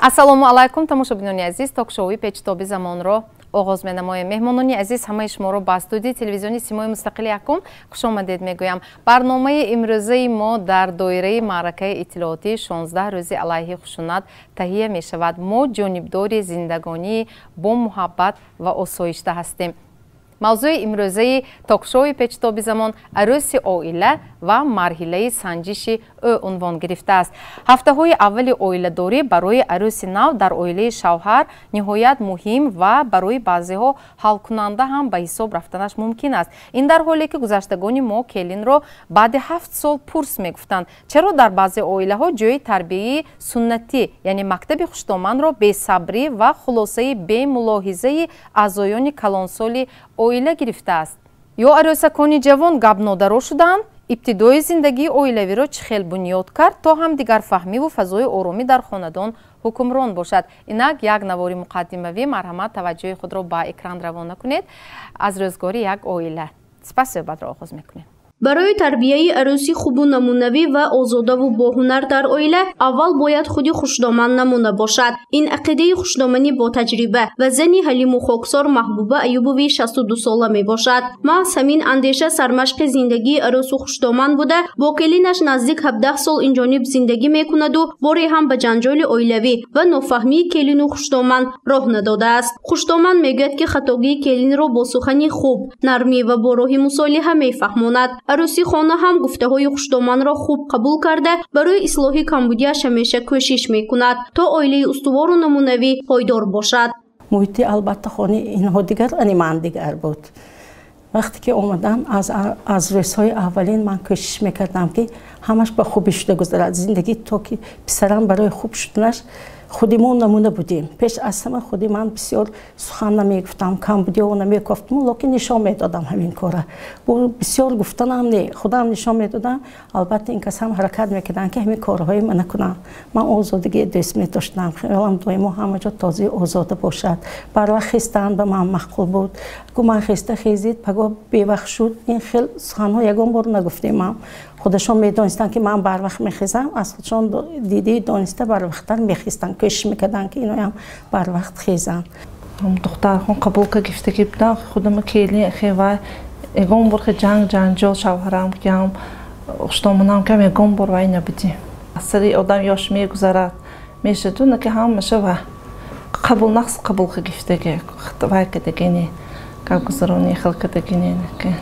ассалому алайкум тамошобинони азиз, ток-шоуи печтоби замонро оғоз менамоем. меҳмонони азиз ҳамаи шуморо ба студияи телевизиони Симои Мустақили Якум хушомадед мегӯям. барномаи имрӯзаи мо дар доираи маъракаи иттилоотии 16 рӯзи алайҳи хушунат таҳия мешавад. мо ҷонибдори зиндагонӣ бо муҳаббат ва осоишта ҳастем. мавзӯи имрӯзаи ток-шоуи печтоби замон арӯси оила ва марҳилаи санҷиши ӯ унвон гирифтааст. ҳафтаҳои аввали оиладорӣ барои арӯси нав дар оилаи шавҳар ниҳоят муҳим ва барои баъзеҳо ҳалкунанда ҳам ба ҳисоб рафтанаш мумкин аст. ин дар ҳоле ки гузаштагони мо келинро баъди 7 сол пурс мегуфтанд, чаро дар баъзе оилаҳо ҷои тарбияи суннатӣ яъне мактаби хуштомандро бесабрӣ ва хулосаи бемулоҳизаи аъзоёни калонсоли оила гирифтааст. ё арӯсакони ҷавон гапнодаро шуданд, ибтидои зиндагии оилавиро чӣ хел бунёд кард то ҳам дигарфаҳмиву фазои оромӣ дар хонадон ҳукмрон бошад. инак як навори муқаддимавӣ, марҳамат таваҷҷӯҳи худро ба экран равона кунед. аз рӯзгори як оила сипас суҳбатро оғоз мекунем. барои тарбияи арӯси хубу намунавӣ ва озодаву боҳунар дар оила аввал бояд худи хушдоман намуна бошад. ин ақидаи хушдоманӣ бо таҷриба ва зани ҳалиму хоксор Маҳбуба Аюбови 62 сола мебошад. маҳз ҳамин андеша сармашқи зиндагии арӯсу хуштоман буда бо келинаш наздик 17 сол инҷониб зиндагӣ мекунаду боре ҳам ба ҷанҷоли оилавӣ ва нофаҳмии келину хуштоман роҳ надодааст. хуштоман мегӯяд ки хатогии келинро бо сухани хуб, нармӣ ва бо роҳи мусолиҳа мефаҳмонад. арӯси хона ҳам гуфтаҳои хуштоманро хуб қабул карда барои ислоҳи камбудиаш ҳамеша кӯшиш мекунад то оилаи устувору намунавӣ пойдор бошад. муҳити албатта хонаи инҳо дигар, ани ман дигар буд. вақте ки омадам аз рӯзҳои аввалин ман кӯшиш мекардам ки ҳамаш ба хубӣ шуда гузарад зиндагӣ, то ки писарам барои хуб шуданаш худи мо намуна будем. пеш аз ҳама худи ман бисёр сухан намегуфтам, камбудиҳо намегуфтам, локин нишон медодам ҳамин кора. бисёр гуфтанам не, худам нишон медодам. албатта ин касам ҳаракат мекарданд ки ҳамин корҳои ман накунам. ман озодагӣ дӯст медоштам, хелам доимо ҳама ҷо тоза озода бошад. барвақт хистан ба ман маъқул буд. гу ман хиста хезид, пагоҳ бевақт шуд. ин хел суханҳо ягон бор нагуфтем. худашон медонистанд ки ман барвақт мехезам, аз худшон диди дониста барвақттар мехистанд, кӯшиш мекарданд ки иноям барвақт хезанд. духтархон қабулка гифтагӣ будам, худама келин хева ягон бор ҷанҷол шавҳарам кам хуштоманам кам ягон бор вай набудим. асари одам ёш мегузарад мешаду на ки ҳамаша ва қабул нақс қабулка гифтагӣ вай кадагини гапгузарони хел кадагини ки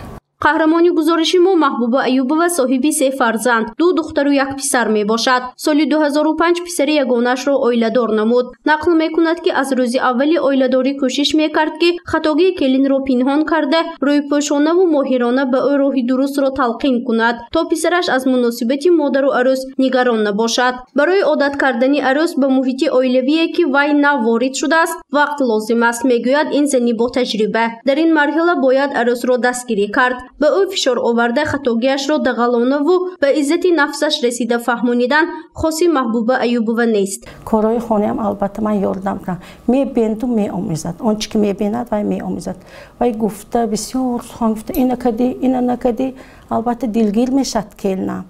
қаҳрамони гузориши мо Маҳбуба Аюбова соҳиби 3 фарзанд, 2 духтару 1 писар мебошад. соли 2005 писари ягонашро оиладор намуд. нақл мекунад ки аз рӯзи аввали оиладорӣ кӯшиш мекард ки хатогии келинро пинҳон карда рӯйпӯшонаву моҳирона ба ӯ роҳи дурустро талқин кунад то писараш аз муносибати модару арӯс нигарон набошад. барои одат кардани арӯс ба муҳити оилавие ки вай нав ворид шудааст вақт лозим аст, мегӯяд ин зани бо таҷриба. дар ин марҳила бояд арӯсро дастгирӣ кард, ба ӯ фишор оварда хатогиашро дағалонаву ба иззати нафсаш расида фаҳмонидан хоси Маҳбуба Аюбова нест. корҳои хонаам албатта ман ёрдам кунам. мебинду меомӯзад, он чӣ ки мебинад вай меомӯзад. вай гуфта бисёр сухан гуфта, ина кадӣ, ина накадӣ. албатта дилгир мешад келинам,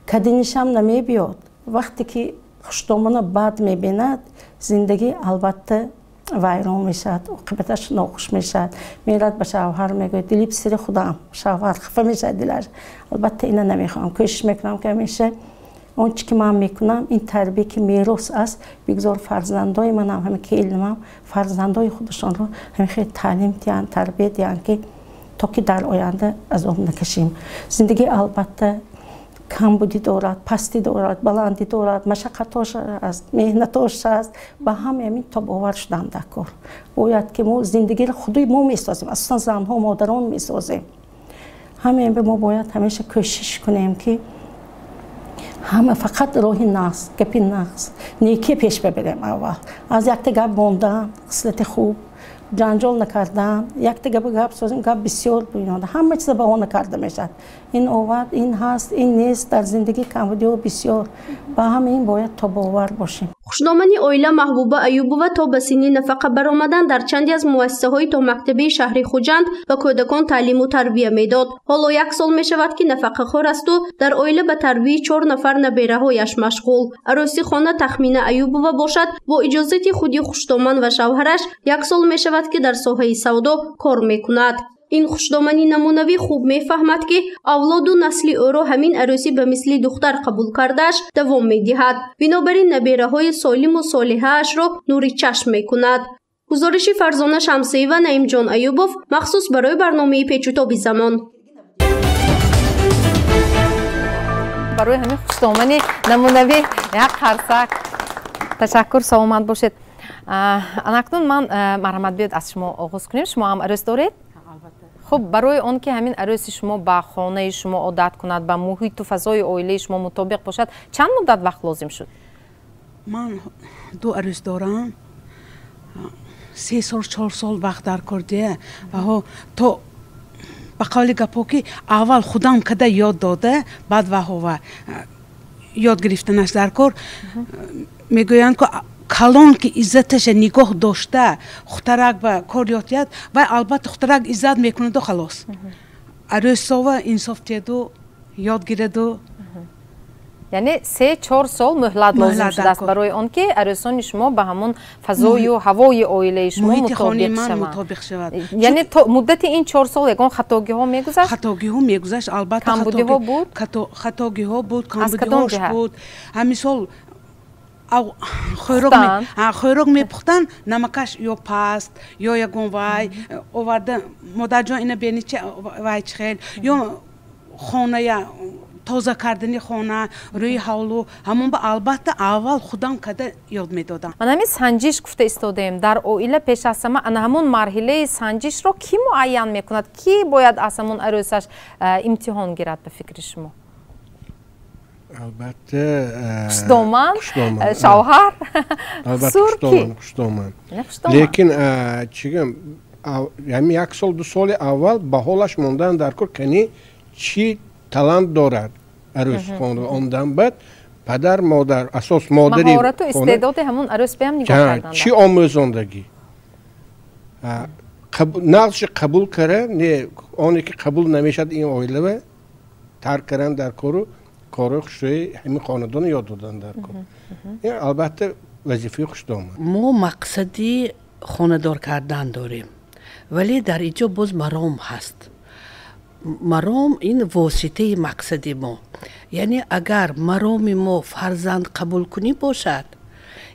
кадинишам намебиёд. вақте ки хуштомана бад мебинад зиндагӣ албатта вайрон мешад, оқибаташ нохуш мешад. мерад ба шавҳар мегӯяд, дили писари худам, шавҳар хафа мешад дилаш. албатта ина намехоҳам, кӯшиш мекунам ки ҳамеша он чӣ ки ман мекунам ин тарбия ки мерос аст бигзор фарзандои манам, ҳамин келинам фарзандои худашонро ҳамин хел таълим диҳанд, тарбия диҳанд ки то ки дар оянда азоб накашем. зиндагӣ албатта камбудӣ дорад, пастӣ дорад, баландӣ дорад, машаққатош аст, меҳнатош аст. ба ҳаме ҳамин тобовар шудан дар кор. бояд ки мо зиндагиро худи мо месозем, асосан занҳо модарон месозем. ҳамин мо бояд ҳамеша кӯшиш кунем ки ҳама фақат роҳи нағз, гапи нағз, некӣ пеш бибарем. аввал аз якта гап мондам, хислати хуб جنجال نکردم یک دیگه گپ سازیم گپ بسیار بیانه همه چیز بهانه کرده میشد این آورد این هست این نیست در زندگی کمبودی و بسیار با همین باید تا باور باشیم. خشنامانی اویلا محبوبه ایوبووا تا به سنی نفقه برآمدن در چندی از مؤسسه‌های تا مکتبه شهری خوجند و کودکان تعلیم و تربیه میداد. حالا یک سال می شود که نفقه خور است و در اویلا به تربیت 4 نفر نبیره‌هایش مشغول. عروسی خانه تخمینه ایوبووا باشد با اجازه خودی خشنامان و شوهرش یک سال می شود که در ساحه سودا کار می کند. این خشنامانی نمونوی خوب میفهمد که اولاد و نسل او را همین عروسی به مثل دختر قبول کردهش دوام میدهد. بنابراین نبیره های سالم و صالحه اش را نوری چشم میکند. گزارش فرزانه شمسی و نعیم جان ایوبوف مخصوص برای برنامه پیچ و زمان. برای همین خشنامانی نمونوی یک قرصک تشکر سلامت باشید. اکنون من مرحمت بیاد از شما آغاز کنیم. شما هم عروس دارید؟ خب برای اون که همین عروسی شما با خانه شما عادت کند با محیط و فضای عائله شما مطابق باشد چند مدت وقت لازم شد؟ من 2 عروس دارم 3 سال 4 سال وقت در کرده و تو با قول گپا که اول خودم کده یاد داده بعد و یاد گرفتنش در کار میگویند که کلان که عزتش نگاه داشته خطرک به کار یاد و البته خطرک عزت میکنه و خلاص عروسا و انصاف تید و یاد گیرد و یعنی 3-4 سال مهلت لازم شده است برای آن که عروسان شما به همون فضای و هوای عائله شما مطابق شود. یعنی مدت این 4 سال یگان خطاگی ها میگذشت؟ خطاگی ها میگذشت البته کمبودی ها بود؟ خطاگی ها بود کمبودی هاش بود. همین سال خیروق میپختن نمکش یا پست یا یگون وای آورده مادر جان اینه بینی چه وای خیلی یا خانه یا تازه کردنی خانه روی حولو همون با البته اول خودم کده یاد میدادم. من همین سنجش گفته استادیم در عائله پیش از همه همون مرحله سنجش رو کی معین میکند؟ کی باید از همون عروسش امتحان گیرد به فکر شما؟ البته خشنامان شوهر خشنامان لیکن چیگم یعنی 1 سال 2 سال اول به حالش موندن در کار کنی چی تالنت دارد عروس خانه آمدن بعد پدر مادر اساس مادری مهارت و استعداد همون عروس به هم نگاه کردن چی آموزندگی نقش قبول کرده نه آنی که قبول نمیشد این عائله و ترک کردن در کار خوشی همین خاندان یاد دادن در کار این البته وظیفه خشنامان. ما مقصدی خاندار کردن داریم ولی در اینجا باز مرام هست. مرام این واسطه مقصدی ما یعنی اگر مرام ما فرزند قبول کنی باشد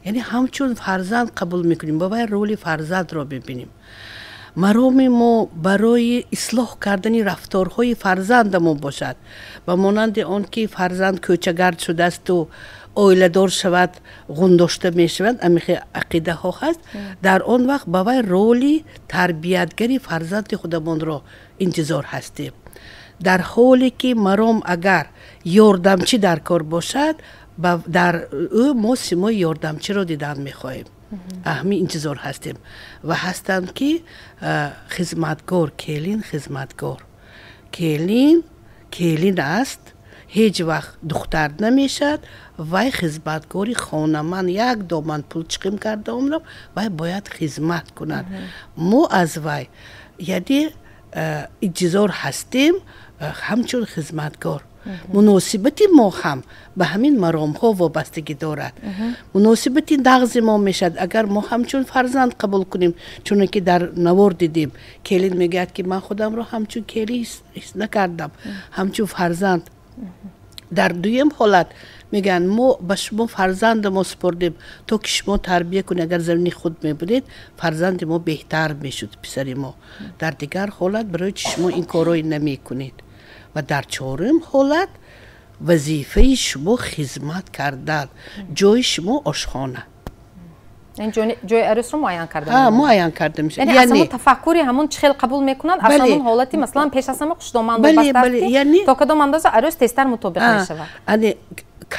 یعنی همچون فرزند قبول میکنیم باید رول فرزند را ببینیم. مرام ما برای اصلاح کردن رفتارهای فرزند ما باشد و مانند آن که فرزند کوچه‌گرد شده است و عائله دار شود غنداشته می شود امیخه عقیده ها هست در آن وقت باید رولی تربیتگری فرزند خودمان را انتظار هستیم. در حالی که مرام اگر یاردمچی در کار باشد در او ما سیما یاردمچی را دیدن می خواهیم اهمی انتظار هستیم و هستند که خدمتگار کلین خدمتگار کلین است هیچ وقت دختر نمیشد و خدمتگاری خانمان یک دامن پول چقیم کرده اون و باید خدمت کند. ما از وی یعنی انتظار هستیم همچون خدمتگار. مناسبت ما هم به همین مرام ها وابستگی دارد. مناسبت نغز ما میشد اگر ما همچون فرزند قبول کنیم چون که در نوار دیدیم کلین میگه که من خودم رو همچون کلی حس نکردم همچون فرزند. در دویم حالت میگن ما به شما فرزند ما سپردیم تو که شما تربیه کنید اگر زمینی خود میبودید فرزند ما بهتر میشد پسر ما. در دیگر حالت برای شما این کارایی نمی کنید و در چهارم حالت وظیفه شما خدمت کردن جای شما آشخانه این جای عروس رو معین کرده معین کرده میشه یعنی اصلا تفکری همون چه خیلی قبول میکنن اصلا اون حالتی مثلا پیش از همه خشنامان بسته تا کدام اندازه عروس تستر مطابق میشه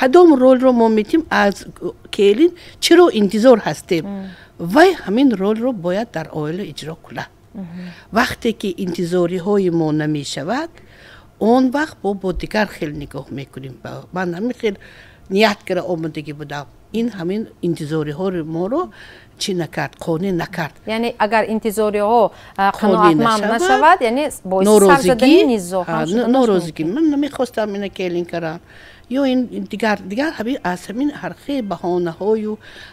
کدام رول رو ما میتیم از کلین چرا انتظار هستیم вай ҳамин ролро бояд дар оила иҷро кунад. вақте ки интизориҳои мо намешавад, он вақт бо дигар хел нигоҳ мекунем. ман ҳамин хел ният кара омадагӣ будам, ин ҳамин интизориҳои моро чӣ накард, қонеъ накард. яъне агар интизориҳо қаноатманд нашавад, яъне боиси сарзадани низоъ ҳам шуда норозигӣ. ман намехостам ина келин карам. ё ин дигар аз ҳамин ҳархел баҳонаҳою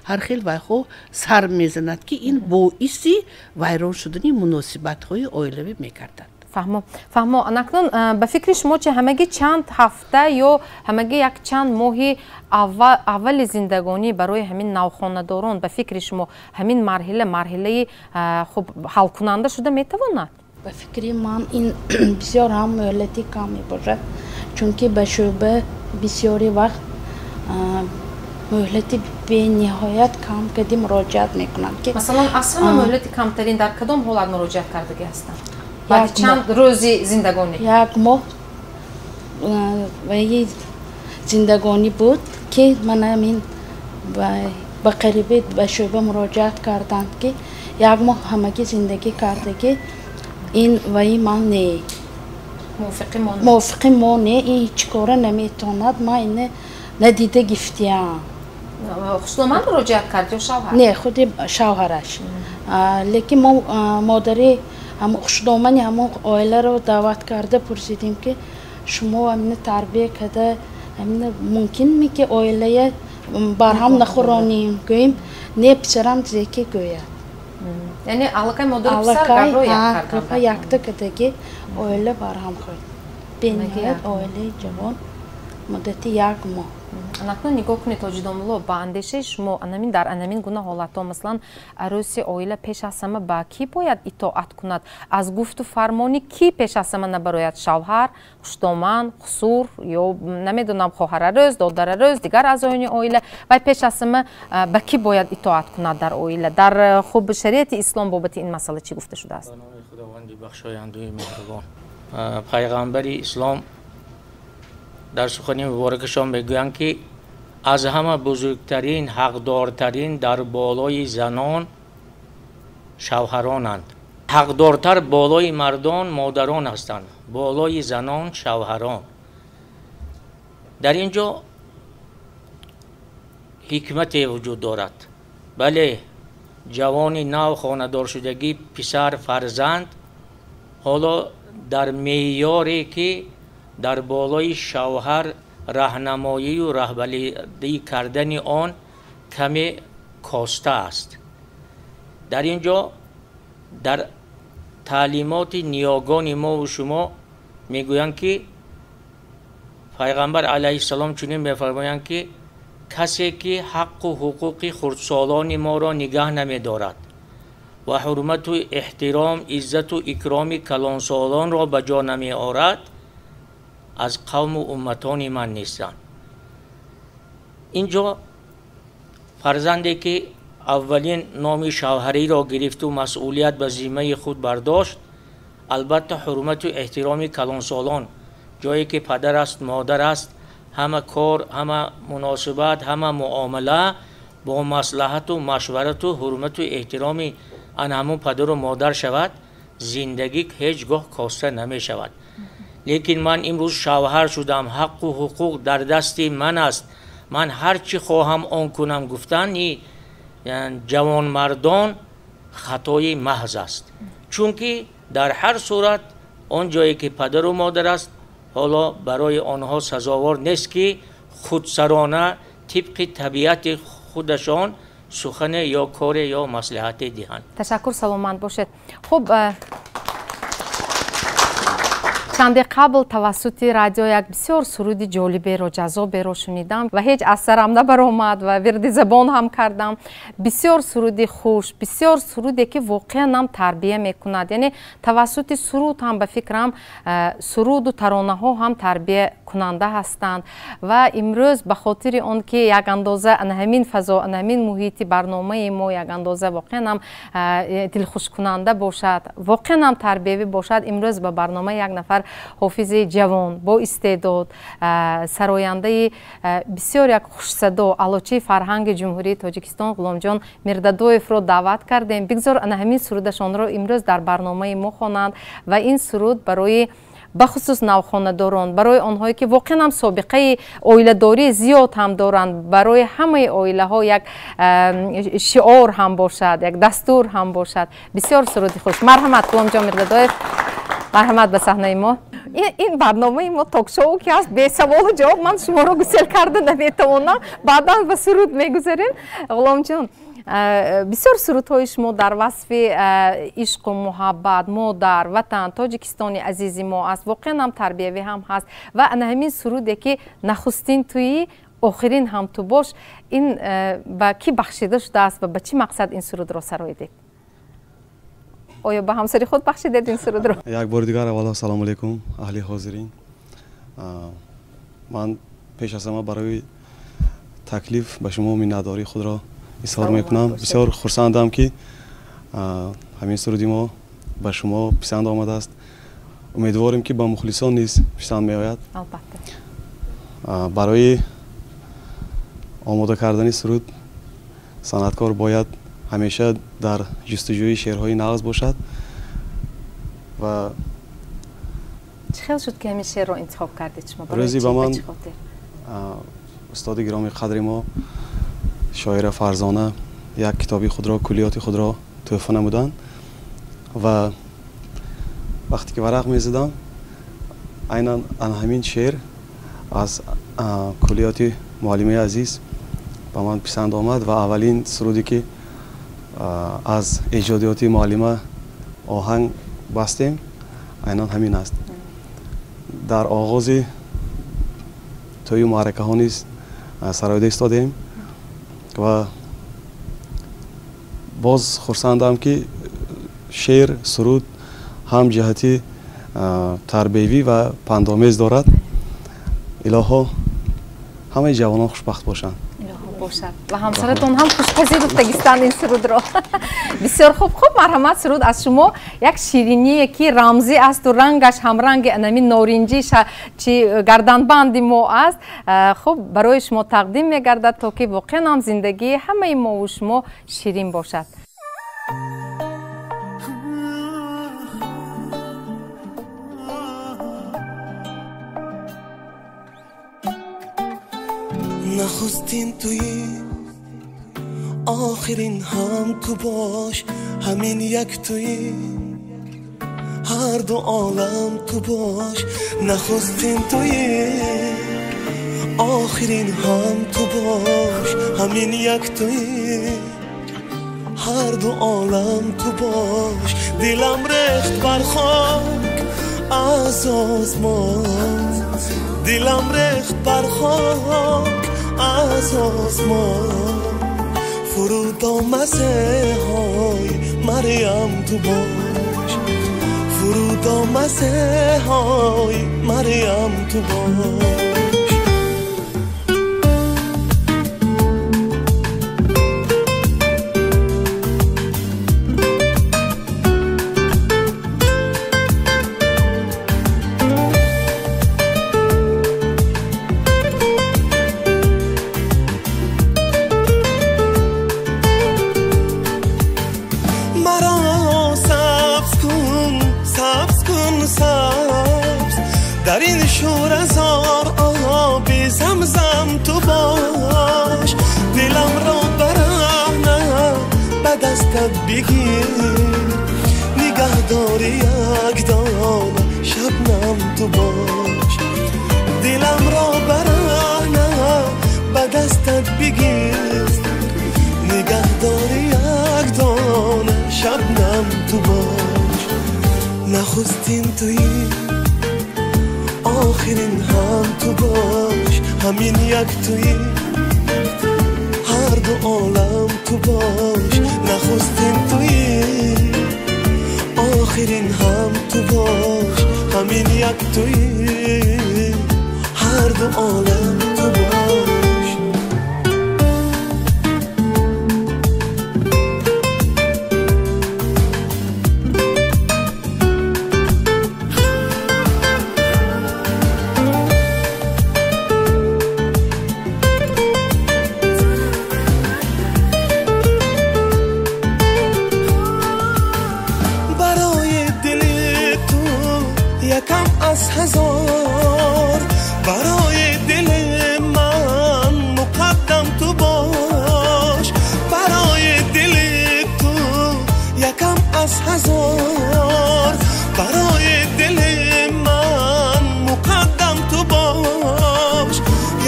ҳархел вайҳо сар мезанад, ки ин боиси вайрон шудани муносибатҳои оилавӣ мекардад. фаҳмо анакнун ба фикри шумо чи ҳамагӣ чанд ҳафта ё ҳамагӣ як чанд моҳи аввали зиндагонӣ барои ҳамин навхонадорон ба фикри шумо ҳамин марҳилаи хуб ҳалкунанда шуда метавонад? ба фикри ман ин бисёр ҳам муҳлати кам мебошад, чунки ба шӯъба бисёри вақт муҳлати бениҳоят кам кади муроҷиат мекунанд. масалан асран муҳлати камтарин дар кадом ҳолат муроҷиат кардагӣ ҳастанд? баъди чанд рӯзи зиндагонӣ? як моҳ ваи зиндагонӣ буд, ки ман ҳамин ба қарибӣ ба шӯъба муроҷиат карданд, ки як моҳ ҳамагӣ зиндагӣ кардагӣ, ин ваи ман не мувофиқи мо не, ин ҳеҷ кора наметавонад, ман ина надида гифтиям. хушдоманд муроҷиат кард ё шавҳар? не, худи шавҳараш. лекин мо модари хушдомани ҳамон оиларо даъват карда пурсидем, ки шумо ҳамина тарбия када мумкинме ки оилая барҳам нахӯронем? гӯем не, писарам зеки гӯяд. яъне аллакай модару писар гапро як карданд. якта кадаги оила барҳам хӯрд. бениҳоят оилаи ҷавон муддати як моҳ. анакнун нигоҳ кунед тоҷидомулло, ба андешаи шумо дар анамин гуна ҳолатҳо маслан арӯси оила пеш аз ҳама ба кӣ бояд итоат кунад? аз гуфту фармони кӣ пеш аз ҳама набарояд? шавҳар, хушдоманд, хусур ё намедонам хоҳарарӯз, додарарӯз, дигар аъзоёни оила? вай пеш аз ҳама ба кӣ бояд итоат кунад дар оила? дар хуб шариати ислом бобати ин масъала чӣ гуфта шудааст? худованди бахшояндаи меҳрубон, пайғамбари ислом дар сухани муборакашон мегӯянд, ки аз ҳама бузургтарин, ҳақдортарин дар болои занон шавҳаронанд. ҳақдортар болои мардон модарон ҳастанд, болои занон шавҳарон. дар ин ҷо ҳикмате вуҷуд дорад. бале ҷавони нав хонадоршудагӣ, писар, фарзанд, ҳоло дар меъёре ки дар болои шавҳар раҳнамоию раҳбарӣ кардани он каме коста аст. дар ин ҷо дар таълимоти ниёгони мову шумо мегӯянд, ки пайғамбар алайҳиссалом чунин мефармоянд, ки касе ки ҳаққу ҳуқуқи хурдсолони моро нигаҳ намедорад ва ҳурмату эҳтиром, иззату икроми калонсолонро ба ҷо намеорад, аз қавму умматони ман нестанд. ин ҷо фарзанде ки аввалин номи шавҳариро гирифту масъулият ба зиммаи худ бардошт, албатта ҳурмату эҳтироми калонсолон, ҷое ки падар аст, модар аст, ҳама кор, ҳама муносибат, ҳама муомала бо маслиҳату машварату ҳурмату эҳтироми ан ҳамон падару модар шавад, зиндагӣ ҳеҷ гоҳ коста намешавад. лекин ман имрӯз шавҳар шудам, ҳаққу ҳуқуқ дар дасти ман аст, ман ҳар чӣ хоҳам он кунам гуфтан, ҷавонмардон хатои маҳз аст. чунки дар ҳар сурат он ҷое ки падару модар аст, ҳоло барои онҳо сазовор нест ки худсарона тибқи табиати худашон сухане ё коре ё маслиҳате диҳанд. ташаккур, саломат бошед. хуб, чанде қабл тавассути радио як бисёр суруди ҷолиберо, ҷаззоберо шунидам ва ҳеҷ аз сарам набаромад ва вирди забон ҳам кардам. бисёр суруди хуш, бисёр суруде ки воқеан нам тарбия мекунад. яъне тавассути суруд ҳам ба фикрам суруду таронаҳо ҳам тарбия кунанда ҳастанд ва имрӯз ба хотири он ки як андоза ҳамин фазо, ҳамин муҳити барномаи мо як андоза воқеан ҳам дилхушкунанда бошад, воқеан ҳам тарбиявӣ бошад, имрӯз ба барномаи як нафар حافظ جوان با استعداد سراینده بسیار یک خوش‌صدا علوچه فرهنگ جمهوری تاجیکستان غلامجان میردادویف رو دعوت کردیم. بگذار همین سرودشان رو امروز در برنامه ما خوانند و این سرود برای بخصوص نوخانه‌داران، برای آنهایی که واقعا هم سابقه عائله‌داری زیاد هم دارند، برای همه عائله‌ها یک شعار هم باشد، یک دستور هم باشد. بسیار سرودی خوش. مرحمت غلامجان میردادویف، مرحمت به صحنه ما. این برنامه ما تاک شو که است، به سوال و جواب من شما رو گسل کرده نمیتوانم، بعدا به سرود میگذاریم. غلامجان بسیار سرودهای شما در وصف عشق و محبت، مادر، وطن، تاجیکستان عزیز ما است، واقعا هم تربیوی هم هست و همین سروده که نخستین توی آخرین هم تو باش، این به کی بخشیده شده است و به چی مقصد این سرود را سراییدید؟ آیا به همسری خود بخشیدید این سرود را؟ یک بار دیگر اولا سلام علیکم اهل حاضرین. من پیش از همه برای تکلیف به شما میnnتداری خود را اظهار میکنم. بسیار خرسندم که همین سرودی ما به شما پسند آمده است. امیدواریم که با مخلصان نیز پسند می آید. برای آماده کردن سرود صنعتکار باید همیشه در جستجوی شعرهای نغز باشد و چه خیلی شد که همین شعر را انتخاب کردید شما؟ روزی به من استاد گرامی قدر ما شاعر فرزانه یک کتابی خود را، کلیات خود را تحفه نمودند و وقتی که ورق میزدم عیناً همین شعر از کلیات معلمه عزیز به من پسند آمد و اولین سرودی که از ایجادیات معلمه آهنگ بستیم عیناً همین است. در آغاز توی معرکه ها نیز سرایده ایستادیم و باز خرسندم که شعر سرود هم جهتی تربیوی و پندآمیز دارد. الها همه جوانان خوشبخت باشند باشد و همسرتون هم خوشپذیرفتگیستند این سرود را. بسیار خوب. مرحمت، سرود از شما یک شیرینی که رمزی است و رنگش هم رنگ انمی نارنجی گردنبند ما است. خب برای شما تقدیم میگردد تا که واقعا هم زندگی همه ما و شما شیرین باشد. نخستین توی آخرین هم تو باش، همین یک توی هر دو عالم تو باش. نخستین توی آخرین هم تو باش، همین یک توی هر دو عالم تو باش. دلم ریخت بر خاک از آسمان، دلم ریخت بر خاک از آسمان. فرود آمسه های مریم تو باش، فرود آمسه های مریم تو باش. در این شور هزار آبی زمزم تو باش. دلم را برهنه به دستت بگیر، نگه داری یک دانه شبنم تو باش. دلم را برهنه به دستت بگیر، نگه داری یک دانه شبنم تو باش. نخستین توی آخرین هم تو باش، همین یک توی هر دو عالم تو باش. نخستین توی آخرین هم تو باش، همین یک توی هر دو عالم تو باش.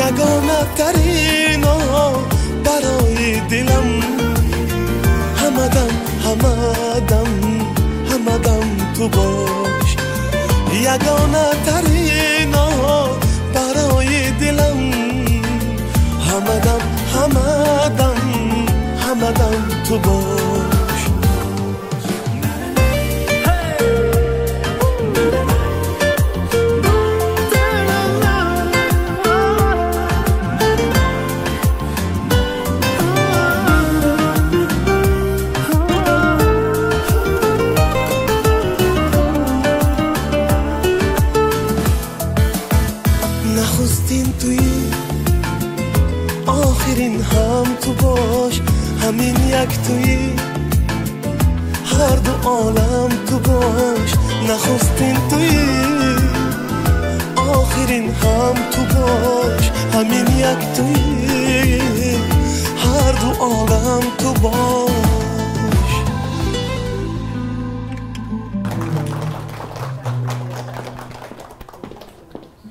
یگانه ترین برای دلم همدم تو باش یگانه ترین برای دلم همدم تو باش نخستین توی آخرین هم تو باش همین یک توی هر دو عالم تو باش نخستین توی آخرین هم تو باش همین یک توی هر دو عالم تو باش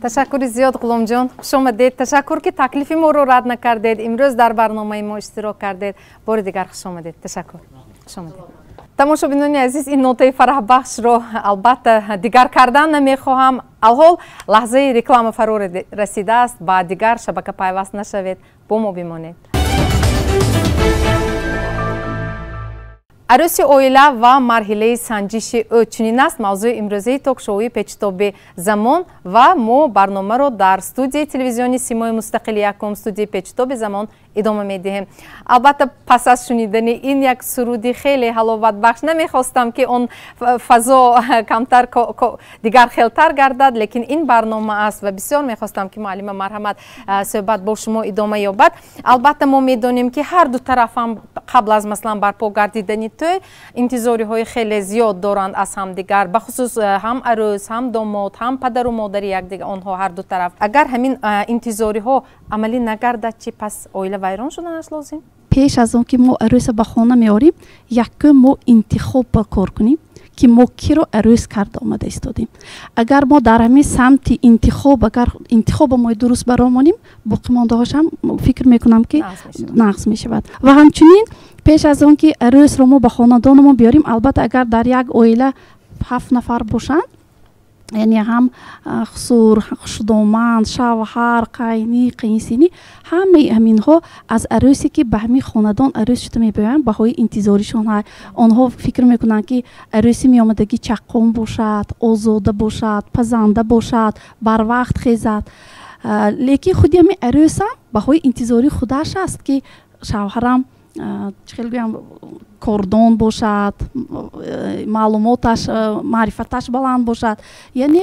تشکر زیاد غلام جان خوش آمدید. تشکر که تکلیف ما رو رد نکردید، امروز در برنامه ما اشتراک کردید. بار دیگر خوش آمدید. تشکر. خوش آمدید. تماشابینان عزیز این نوته فرح بخش رو البته دیگر کردن نمیخواهم. الحال لحظه رکلام فرو رسیده است. با دیگر شبکه پیوست نشوید. با ما بمانید. عروسی اویلا و مرحله سنجش او چنین است موضوع امروزی توک شوی پیچتاب زمان و ما برنامه رو در استودیوی تلویزیونی سیمای مستقل یکم استودیوی پیچتاب زمان ادامه میدهیم. البته پس از شنیدن این یک سرودی خیلی حلاوت بخش نمیخواستم که اون فضا کمتر دیگر خیلتر گردد، لیکن این برنامه است و بسیار میخواستم که معلم مرحمت صحبت با شما ادامه یابد. البته ما میدونیم که هر دو طرف هم قبل از مثلا برپا گردیدن توی انتظاری های خیلی زیاد دارند از هم دیگر، بخصوص هم عروس هم داماد هم پدر و مادر یک دیگر آنها هر دو طرف. اگر همین انتظاری ها عملی نگردد چی پس اویلا ویران شدنش لازم؟ پیش از اون که ما عروس به خانه میاریم یک ما انتخاب بکار کنیم که ما کی رو عروس کرده آمده استادیم. اگر ما در همین سمت انتخاب اگر انتخاب ما درست برامونیم باقی مانده هاش هم فکر میکنم که نقص میشود. و همچنین پیش از اون که عروس رو ما به خاندان ما بیاریم البته اگر در یک عائله 7 نفر باشند یعنی هم خسور، خشدامند، شوهر، قینی، قینسینی همه همین ها از عروسی که به همین خاندان عروس شده میبینن به های انتظارشون های آنها فکر میکنن که عروسی می آمدگی چقم باشد، آزاده باشد، پزنده باشد، بر وقت خیزد. لیکن خودی همین عروس هم به های انتظاری خودش است که شوهرم چخیل گویم کردان باشد، معلوماتش معرفتش بلند باشد. یعنی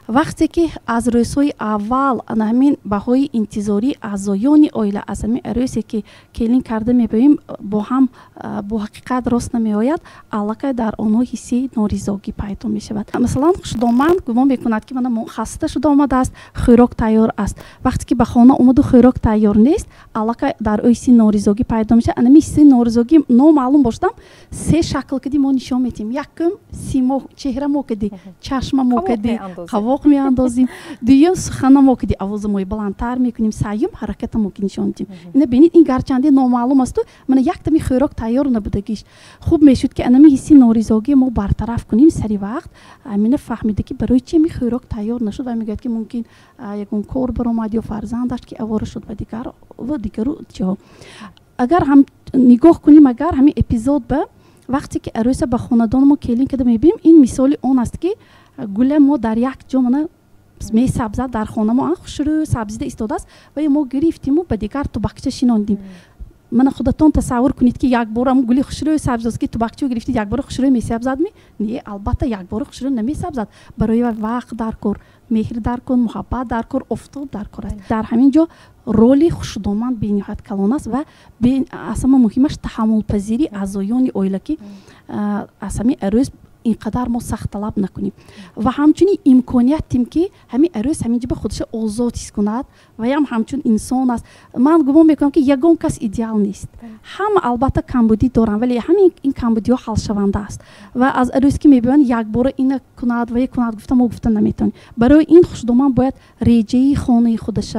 وقتی که از روزهای اول همین بهای انتظاری اعضایان عائله از همین عروسی که کلین کرده میبینیم با هم با حقیقت راست نمیآید علاقه در آنها حسی نارضایتی پیدا میشود. مثلا خشدامند گمان میکند که من خسته شده آمده است، خوراک تیار است. وقتی که به خانه اومد و خوراک تیار نیست علاقه در حسی نارضایتی پیدا میشه. همین حسی نارضایتی نامعلوم باشد سه شکل کدی ما نشان میدیم. یکم سیما چهره ما کدی، چشم ما کدی، قواق می اندازیم. دویم سخن ما کدی آواز ما بلندتر میکنیم. سوم حرکت ما که نشان میدیم. اینا ببینید این گرچنده نامعلوم است. من یک تمی خوراک تیار نبودگیش خوب میشد که انمی حسی نارضایتی ما برطرف کنیم سری وقت. امین فهمیده که برای چی می خوراک تیار نشد و میگه که ممکن یکون کار برآمد یا فرزندش که آواره شد و دیگرو چه. اگر هم نگاه کنیم اگر همین اپیزود به وقتی که عروس به خاندان ما کلین کرده میبینیم این مثال اون است که گل ما در یک جا من می سبزه در خانه ما خوشرو سبزیده ایستاده است و ما گرفتیم و به دیگر تو بخچه شیناندیم. من خودتون تصور کنید که یک بار هم گلی خوشرو سبز است که تو بخچه گرفتی یک بار خوشرو می سبزد می نه البته یک بار خوشرو نمی سبزد. برای وقت در کار مهر در کن، محبت در کار، افتاد در کار است. در همین جا رولی خشدامند بینهایت کلان است و اصلا مهمش تحمل پذیری اعضایان عائله که از همین عروس اینقدر ما سخت طلب نکنیم و همچنین امکانیت تیم که همین عروس همینجا به خودش آزاد حس کند و همچون انسان است. من گمان میکنم که یگان کس ایدئال نیست. هم البته کمبودی دارن ولی همین این کمبودی ها حل شونده است و از عروس که میبینن یک بار این کند و یک کند گفتم و گفتن نمیتونی. برای این خشدامند باید ریجه خانه خودش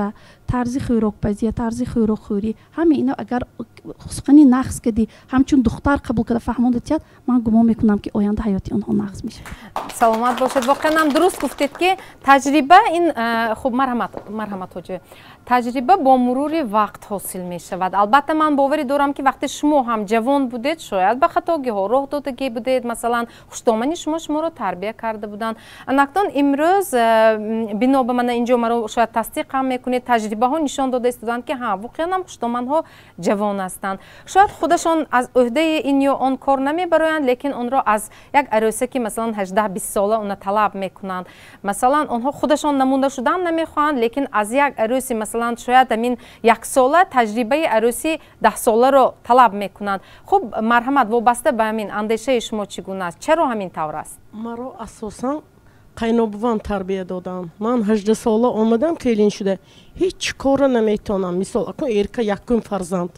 тарзи хӯрокпазӣ тарзи хӯрокхӯрӣ ҳама ино агар сухани нақс кардӣ ҳамчун духтар қабул карда фаҳмонд диҳад ман гумон мекунам ки оянда ҳаёти онҳо нақс мешавад. саломат бошед. воқеан ҳам дуруст гуфтед ки таҷриба ин хуб марҳамат ҳоҷӣ, таҷриба бо мурури вақт ҳосил мешавад. албатта ман боварӣ дорам ки вақте шумо ҳам ҷавон будед шояд ба хатогиҳо роҳ додагӣ будед, масалан хушдомани шуморо тарбия карда буданд. анакдон имрӯз бино ба мана инҷо маро шояд тасдиқ ҳам мекунед, таҷрибаҳо нишон дода истоданд ки ҳа воқеан ҳам хушдоманҳо ҷавон ҳастанд. шояд худашон аз ӯҳдаи ин ё он кор намебароянд, лекин онро аз як арӯса ки масалан 18-20 сола оно талаб мекунанд. масалан онҳо худашон намунда шудан намехоҳанд, лекин аз як арӯси масалан шояд амин 1 сола таҷрибаи арӯси 10 соларо талаб мекунанд. хуб марҳамат, вобаста ба ҳамин андешаи шумо чӣ гуна аст? чаро ҳамин тавр аст? маро асосан қайнобувам тарбия додам. ман 18 сола омадам келин шуда ҳеҷ кора наметонам. мисол акун эрка якум фарзанд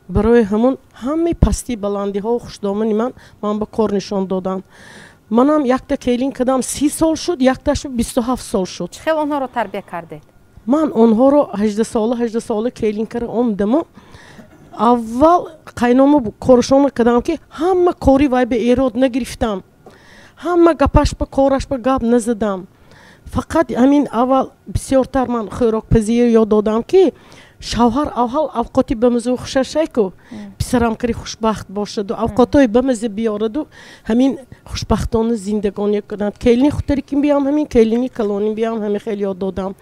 барои ҳамун ҳамаи пастӣ баландиҳо хушдомани ман ба кор нишон додам. манам якта келин кардам 30 сол шуд, якташ 27 сол шуд. чӣ хел онҳоро тарбия кардед? ман онҳоро 18 сола келин кара омдаму аввал қайнома коршона кардам ки ҳама кори вай ба эрод нагирифтам, ҳама гапаш ба кораш ба гап назадам. фақат ҳамин аввал бисёртар ман хӯрокпазии ёд додам ки шавҳар аввал авқоти ба мазу хушашайку писарам кари хушбахт бошаду авқотои ба маза биёраду ҳамин хушбахтона зиндагонӣ кунад. келини хутарикин биям ҳамин келини калонин биям ҳамин хеле ёд додам.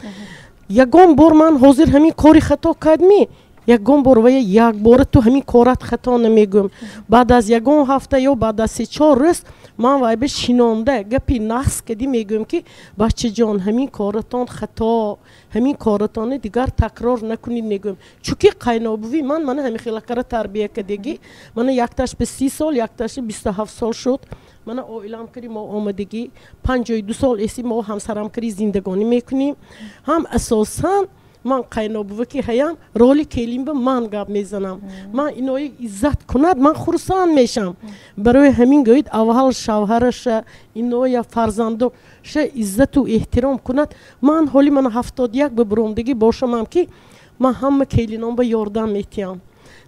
ягон бор ман ҳозир ҳамин кори хато кардми, ягон бор вая як бора ту ҳамин корат хато намегӯм. баъд аз ягон ҳафта ё баъд аз 3-4 рӯз ман вайба шинонда гапи нақс кадӣ мегӯм ки бачаҷон ҳамин коратон хато, ҳамин коратони дигар такрор накунид мегӯм. чунки қайнобуви мана ҳамин хелакара тарбия кардагӣ, мана якташ ба 30 сол, якташ 27 сол шуд. мана оилам кари мо омадагӣ 52 сол эси мо ҳамсарам кари зиндагонӣ мекунем. ҳам асосан ман қайнобува ки ҳаям роли келин ба ман гап мезанам. ман инои иззат кунад ман хурсанд мешам. барои ҳамин гӯед аввал шавҳараша иноя фарзандоша иззату эҳтиром кунад. ман ҳоли мана 71 ба биромдагӣ бошамам ки ман ҳама келинон ба ёрдам метиям.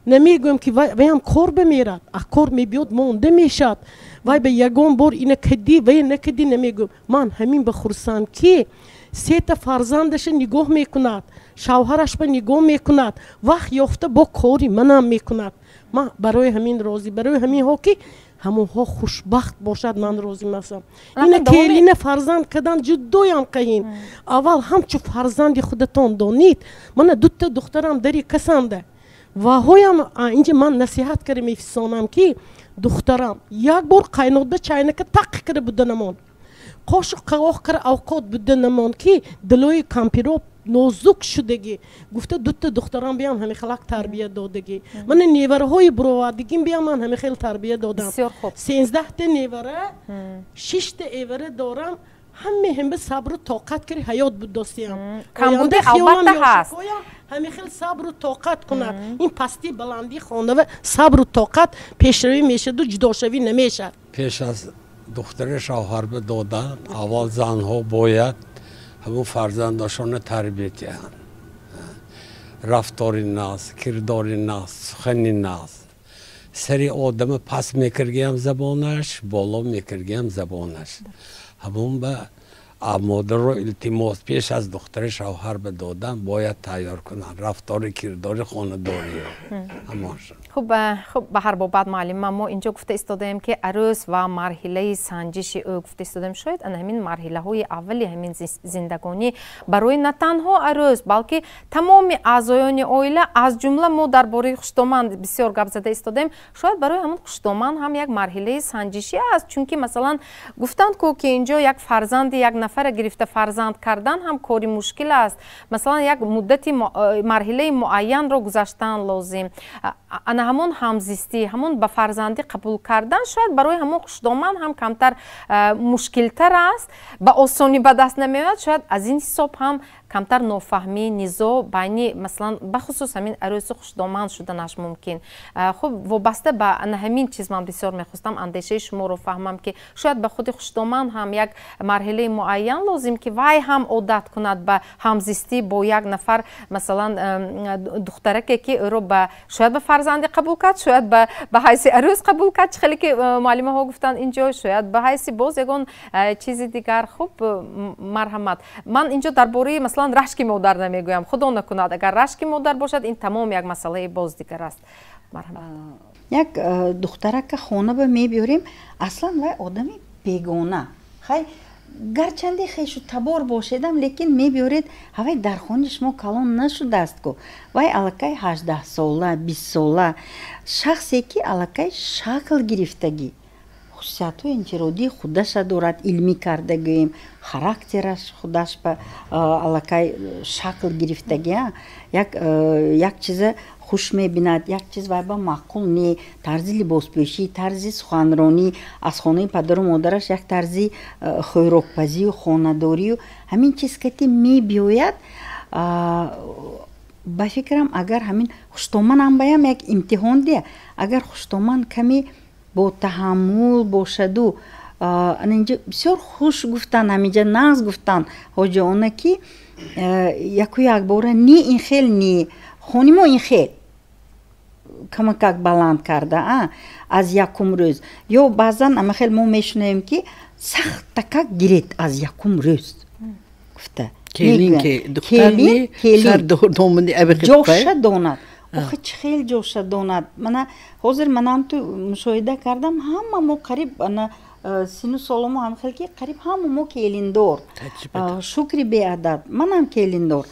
намегӯям ки ваям кор бамерад, а кор мебиёд монда мешад. вай ба ягон бор ина кадӣ вая накадӣ намегӯям. ман ҳамин ба хурсанд ки сета фарзандаша нигоҳ мекунад, шавҳараш ба нигоҳ мекунад, вақт ёфта бо кори манам мекунад. ман барои ҳамин розӣ, барои ҳаминҳо ки ҳамонҳо хушбахт бошад ман розӣ масам. ина келина фарзанд кадан ҷудоям қаҳин. аввал ҳамчу фарзанди худатон донид. мана дута духтарам дари касанда ваҳоям инҷа ман насиҳат кара мефисонам ки духтарам як бор қайнода чайнака тақ кара буда намон, қошуқ қавоқ кара авқот буда намон ки дилои кампироб нозук шудагӣ. гуфта дута духтарам биям ҳамин халак тарбия додагӣ. мана невараҳои буровардагим биям ман ҳамин хел тарбия додам. 13 невара 6 евара дорам. ҳаме ҳемба сабру тоқат кари ҳаёт будосиям. камбуди албатта ҳаст. ҳамин хел сабру тоқат кунад. ин пастӣ баландӣ хонава сабру тоқат пешравӣ мешаду ҷудошавӣ намешад. пеш аз духтари шавҳар додан аввал занҳо бояд ҳамун фарзандашона тарбия диҳанд. рафтори нағз, кирдори нағз, сухани нағз. сари одама паст мекиргиям забонаш, боло мекиргиям забонаш. ҳамун ба модарро илтимос пеш аз духтари шавҳар ба додан бояд тайёр кунанд. рафтори кирдори хонадориро ҳамоншон. хуб ба ҳар бобат муаллима мо инҷо гуфта истодаем ки арӯз ва марҳилаи санҷиши ӯ гуфта истодем. шояд ана ҳамин марҳилаҳои аввали ҳамин зиндагонӣ барои на танҳо арӯз балки тамоми аъзоёни оила аз ҷумла мо дар бораи хушдоман бисёр гап зада истодем. шояд барои ҳамин хушдоман ҳам як марҳилаи санҷишӣ аст, чунки масалан гуфтанд ки инҷо як фарзанди як нафара гирифта фарзанд кардан ҳам кори мушкил аст. масалан як муддати марҳилаи муайянро гузаштан лозим. ана ҳамон ҳамзистӣ, ҳамон ба фарзандӣ қабул кардан шояд барои ҳамон хушдоман ҳам камтар мушкилтар аст, ба осонӣ ба даст намеояд. шояд аз ин ҳисоб ҳам камтар нофаҳмӣ низо байни масалан бахусус ҳамин арӯси хушдоманд шуданаш мумкин. хуб вобаста ба ҳамин чиз ман бисёр мехостам андешаи шуморо фаҳмам ки шояд ба худи хушдоманд ҳам як марҳилаи муайян лозим ки вай ҳам одат кунад ба ҳамзистӣ бо як нафар масалан духтараке ки ӯро шояд ба фарзанди қабул кард, шояд ба ҳайси арӯз қабул кард, хеле ки муаллимаҳо гуфтанд инҷо шояд ба ҳайси боз ягон чизи дигар. хуб марҳамат. ман инҷо дар бораи масалан рашки модар намегӯям, худо накунад агар рашки модар бошад ин тамом як масъалаи боз дигар аст. марҳамат. як духтарака хона ба мебиёрем, аслан вай одами бегона, хай гарчанде хешу табор бошедам, лекин мебиёред ҳавай дар хонаи шумо калон нашудааст ку. вай аллакай 18 сола 20 сола шахсе ки аллакай шакл гирифтагӣ, хусусиятҳои инфиродии худаша дорад, илмӣ карда гӯем, характераш худаш ба аллакай шакл гирифтагӣ, як чиза хуш мебинад, як чиз вай ба маъқул не, тарзи либоспӯшӣ, тарзи суханронӣ, аз хонаи падару модараш як тарзи хӯрокпазию хонадорию ҳамин чиз кати мебиёяд. ба фикрам агар ҳамин хуштоманам баям як имтиҳон дия, агар хуштоман каме бо таҳаммул бошаду инҷа бисёр хуш гуфтан, ҳаминҷа нағз гуфтан ҳоҷиона ки яку якбора не ин хел не хони мо ин хел камакак баланд карда аз якум рӯз, ё баъзан амахел мо мешунавем ки сахт такак гирет аз якум рӯз гуфта ҷоша донад. охи чӣ хел ҷоша донад. мана ҳозир манам ту мушоҳида кардам, ҳама мо қариб сину соламо ҳамхел ки қариб ҳама мо келиндор, шукри беадад, манам келиндор.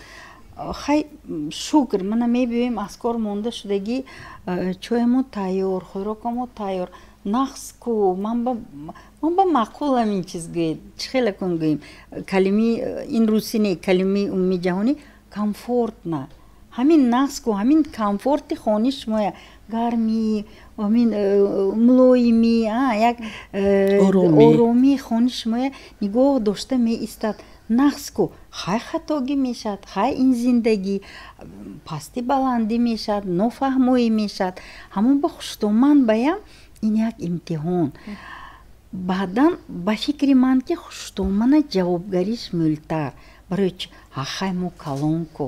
хай шукр, мана мебиёем аз кор монда шудагӣ, чойамо тайёр, хӯрокамо тайёр, нақс ку ман ба маъқулам ин чиз гӯед, чӣ хела кун гӯем, калими ин рӯси не, калими умуми ҷаҳонӣ комфорт на, ҳамин нақс ку ҳамин комфорти хони шумоя, гармӣ, ҳамин мулоимӣ, як оромии хони шумоя нигоҳ дошта меистад. нақс ку хай хатогӣ мешавад, хай ин зиндагӣ пастӣ баландӣ мешавад, нофаҳмоӣ мешавад. ҳамон ба хуштоманд баям ин як имтиҳон. баъдан ба фикри ман ки хуштомана ҷавобгариш мӯлтар, барои чи хай мо калон ку.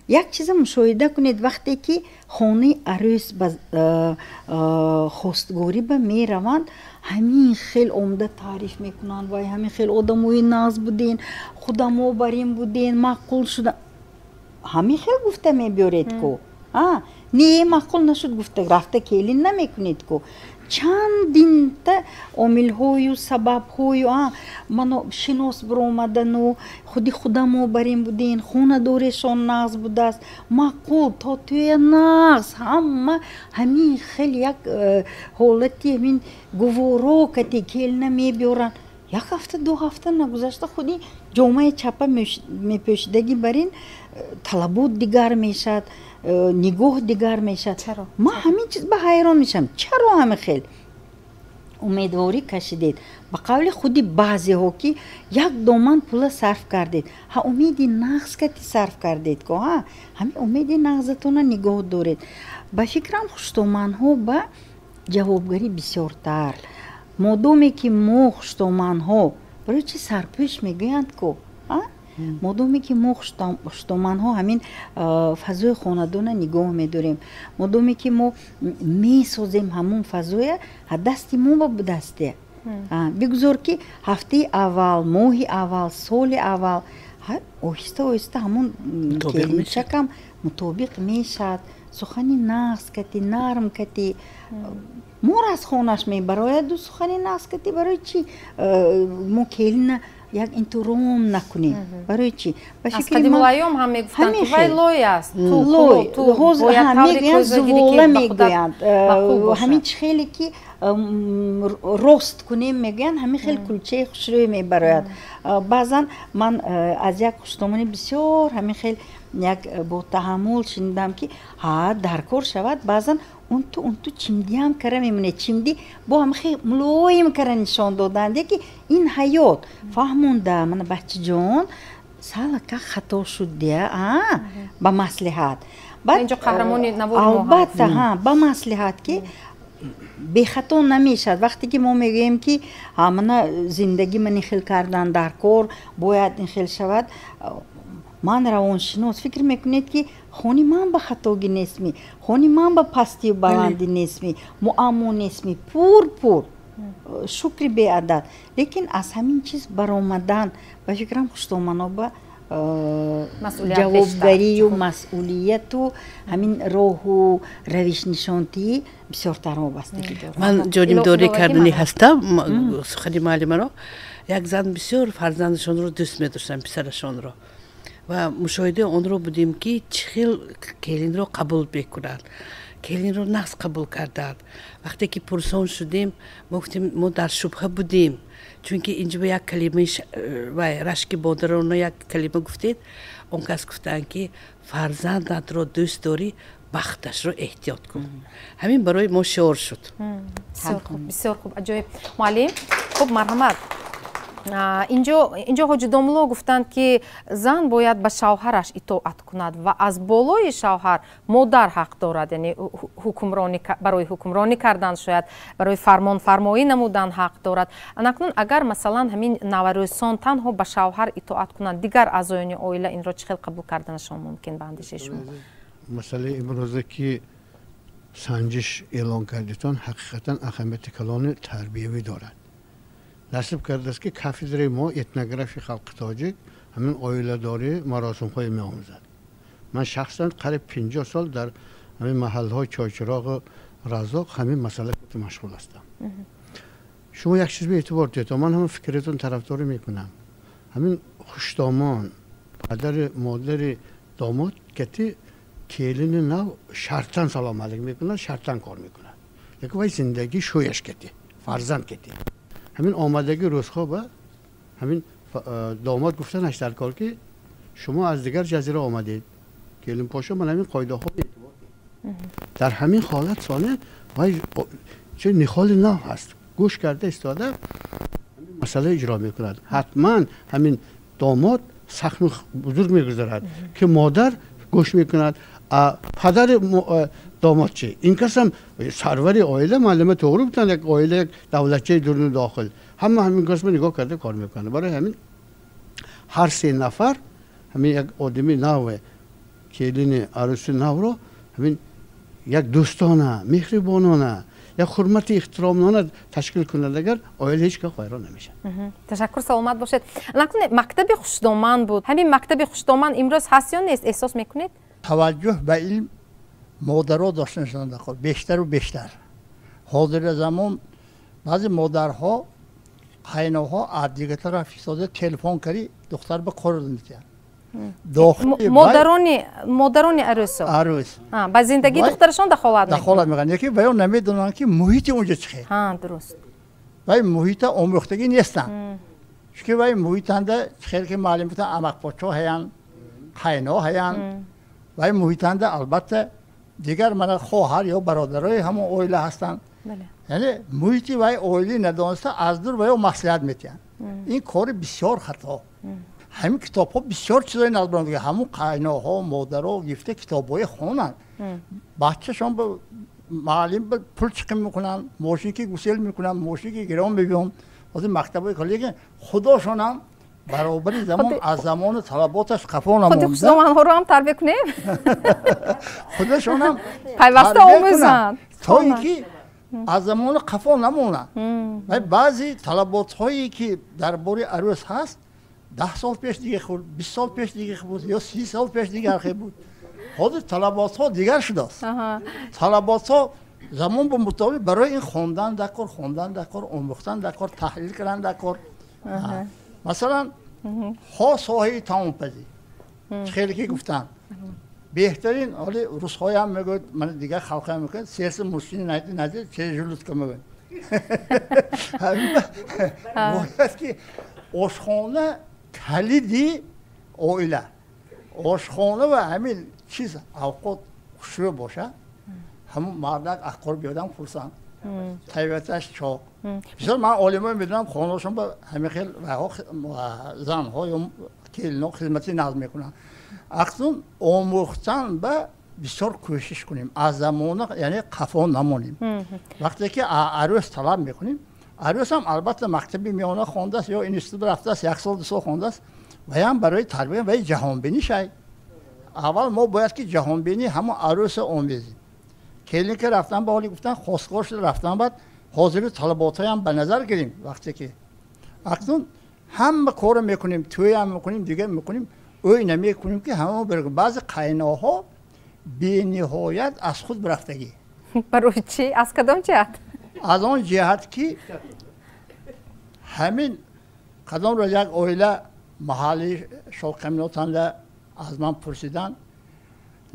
як чиза мушоҳида кунед, вақте ки хонаи арӯс ба хостгорӣ ба мераванд, ҳамин хел омда таъриф мекунанд, вай ҳамин хел одамои нағз буден, худамо бар ин буден, маъқул шуда, ҳамин хел гуфта мебиёред ку. не маъқул нашуд гуфта рафта келин намекунед ку. чандинта омилҳою сабабҳою мано шинос биромадану худи худамо бар ин буден, хонадорешон нағз будааст, маъқул то туя нағз, ҳама ҳамин хел як ҳолати ҳамин гуворо кати келина мебиёранд. як ҳафта ду ҳафта нагузашта худи ҷомаи чапа мепӯшидагӣ бар ин талабот дигар мешавад, нигоҳ дигар мешавад. ман ҳамин чиз ба ҳайрон мешавам, чаро ҳама хел умедворӣ кашидед, ба қавли худи баъзеҳо ки як доман пула сарф кардед, умеди нағз кати сарф кардед ку, ҳамин умеди нағзатона нигоҳ доред. ба фикрам хуштомандҳо ба ҷавобгарӣ бисёртар. модоме ки мо хуштомандҳо барои чи сарпӯш мегӯянд ку, модоме ки мо хуштомандҳо ҳамин фазои хонадона нигоҳ медорем, модоме ки мо месозем ҳамон фазоя, дасти мо ба дасте. бигузор ки ҳафтаи аввал, моҳи аввал, соли аввал оҳиста оҳиста ҳамон келинчакам мутобиқ мешавад, сухани нағз кати, нарм кати, мор аз хонаш мебарояду сухани нағз кати, барои чи мо келина як интиром накунем, барои чи? аз қадимул айём ҳам мегуфтанд ки вай лой аст, мегӯянд зувола мегӯянд, ҳамин чи хеле ки рост кунем мегӯянд, ҳамин хел кулчаи хушрӯй мебарояд. баъзан ман аз як хуштомани бисёр ҳамин хел як бо таҳаммул шунидам ки дар кор шавад, баъзан унту чимдиам кара мемонед, чимдӣ бо ҳамахел мулоим кара нишон доданде ки ин ҳаёт фаҳмонда. мана бачаҷон салака хато шуд дия ба маслиҳат اینجا قهرمانی نوار ما албатта ба маслиҳат ки бехато намешад вақте ки мо мегӯем ки мана зиндагӣ ман хел кардан дар кор бояд ин хел шавад ман равоншинос фикр мекунед ки хони ман ба хатогӣ несми хони ман ба пастию баландӣ несми муаммо несми пур шукри беадад лекин аз ҳамин чиз баромадан ба фикрам хуштоманоба ҷавобгарию масъулияту ҳамин роҳу равишнишонтии бисёртар вобастагӣ дорад ман ҷонимдорӣ кардани ҳастам сухани муаллимаро як зан бисёр фарзандашонро дӯст медоштанд писарашонро ва мушоҳидаи онро будем ки чӣ хел келинро қабул мекунанд келинро нағз қабул карданд вақте ки пурсон шудем мо гуфтем мо дар шубҳа будем чунки инҷо як калимаи рашки бодарона як калима гуфтед он кас гуфтанд ки фарзандатро дӯст дорӣ бахташро эҳтиёт кун ҳамин барои мо шиор шуд бисёр хуб аҷоиб муаллим хуб марҳамат инҷо ҳоҷидомулло гуфтанд ки зан бояд ба шавҳараш итоат кунад ва аз болои шавҳар модар ҳақ дорад яъне барои ҳукмронӣ кардан шояд барои фармонфармоӣ намудан ҳақ дорад анакнун агар масалан ҳамин наварӯсон танҳо ба шавҳар итоат кунанд дигар аъзоёни оила инро чӣ хел қабул карданашон мумкин ба андешаи шумо масъалаи имрӯзе ки санҷиш эълон кардитон ҳақиқатан аҳамияти калони тарбиявӣ дорад насиб кардааст ки кафедраи мо этнографияи халқи тоҷик ҳамин оиладорӣ маросимҳое меомӯзад ман шахсан қариб 50 сол дар ҳамин маҳаллаҳои чойчироғу разоқ ҳамин масъала машғул ҳастам шумо як чиз беэътибор диҳед ман ҳамин фикритон тарафдорӣ мекунам ҳамин хуштомон падари модари домод кати келини нав шартан салом алейк мекунад шартан кор мекунад лекин вай зиндагӣ шӯяш кати фарзанд кати ҳамин омадаги рӯзхоба ҳамин домод гуфтанаш дар кор ки шумо аз дигар ҷазира омадед келин пошо ман ҳамин қоидаҳо дар ҳамин ҳолат соне вай чӣ нихоли нав ҳаст гӯш карда истода масъала иҷро мекунад ҳатман ҳамин домод сахну бузург мегузарад ки модар гӯш мекунад падари домод чи ин касам сарвари оила маълума тоғрӣ бутан як оила як давлатчаи дуруни дохил ҳама ҳамин касба нигоҳ карда кор мекунад барои ҳамин ҳар се нафар ҳамин як одами наве келини арӯси навро ҳамин як дӯстона меҳрибонона як ҳурмати эҳтиромона ташкил кунад агар оила ҳеҷ гоҳ вайрон намешад ташаккур саломат бошед мактаби хушдоман буд ҳамин мактаби хушдоман имрӯз ҳаст ё нест эҳсос мекунед таваҷҷӯҳ ба илм модарҳо доштанашон дақор бештару бештар ҳозира замон баъзе модарҳо қайноҳо аз дига тараф истода телефон кари духтар ба кор мекунад модарони арӯсо ба зиндагии духтарашон дахолат мекунанд яке ба ё намедонанд ки муҳити унҷо чӣ хел дуруст вай муҳита омӯхтагӣ нестанд чунки вай муҳитанда чӣ хел ки маълум бутан амақпочҳо ҳаянд қайно ҳаянд вай муҳитанда албатта дигар мана хоҳар ё бародарои ҳамон оила ҳастанд яъне муҳити вай оилаи надониста аз дур ба ё маслиҳат метиҳанд ин кори бисёр хато ҳамин китобҳо бисёр чизои назбарон ҳамун қайноҳо модаро гифта китобҳое хонанд бачашон маълим пул чиқим мекунанд мошинки гусел мекунанд мошинки гирон мебиён ози мактабҳои кор лекин худошонам баробари замон аз замони талаботаш қафо намонда худошонамҳоро ҳам тарбия кунем худошонам пайваста омӯзанд то ин ки аз замони қафо намонанд баъзе талаботҳое ки дар бори арӯз ҳаст 10 сол пеш дигар худ 20 сол пеш дигар буд ё 30 сол пеш дигар хел буд ҳозир талаботҳо дигар шудааст талаботҳо замон ба мутобиқ барои ин хондан дар кор омӯхтан дар кор таҳлил кардан дар кор масалан хо соҳаи таомпазӣ чӣ хеле ки гуфтанд беҳтарин ҳоли русҳоям мегӯяд мана дигар халқам мегӯяд серси мужчини найти назир через желудка мегӯяд бояд ки ошхона калиди оила ошхона ва ҳамин чиз авқот хушрӯ бошад ҳамун мардак аққор биёдам хурсанд табиаташ чоқ бисёр ман олимое медонам хонашон ба ҳамин хел занҳо ё келинок хизмати наз мекунанд. аксун омӯхтан ба бисёр кӯшиш кунем аз замона яъне қафо намонем. вақте ки арӯз талаб мекунем, арӯз ҳам албатта мактаби миёна хондааст ё институт рафтааст, 1 сол 2 сол хондааст, ва ҳам барои тарбия ва ҷаҳонбинӣ шай. аввал мо бояд ки ҷаҳонбинӣ ҳамон арӯса омезем. келин ки рафтан ба ҳоли гуфтан хостгор шуда рафтан баъд ҳозири талаботҳоям ба назар гирем. вақте ки акнун ҳама корро мекунем, тӯям мекунем, дигар мекунем, ӯй намекунем ки ҳамон бир баъзе қайноҳо бениҳоят аз худ бирафтагӣ. барои чӣ? аз кадом ҷиҳат? аз он ҷиҳат ки ҳамин қадом рӯз як оила маҳалли шолқаминотанда аз ман пурсиданд,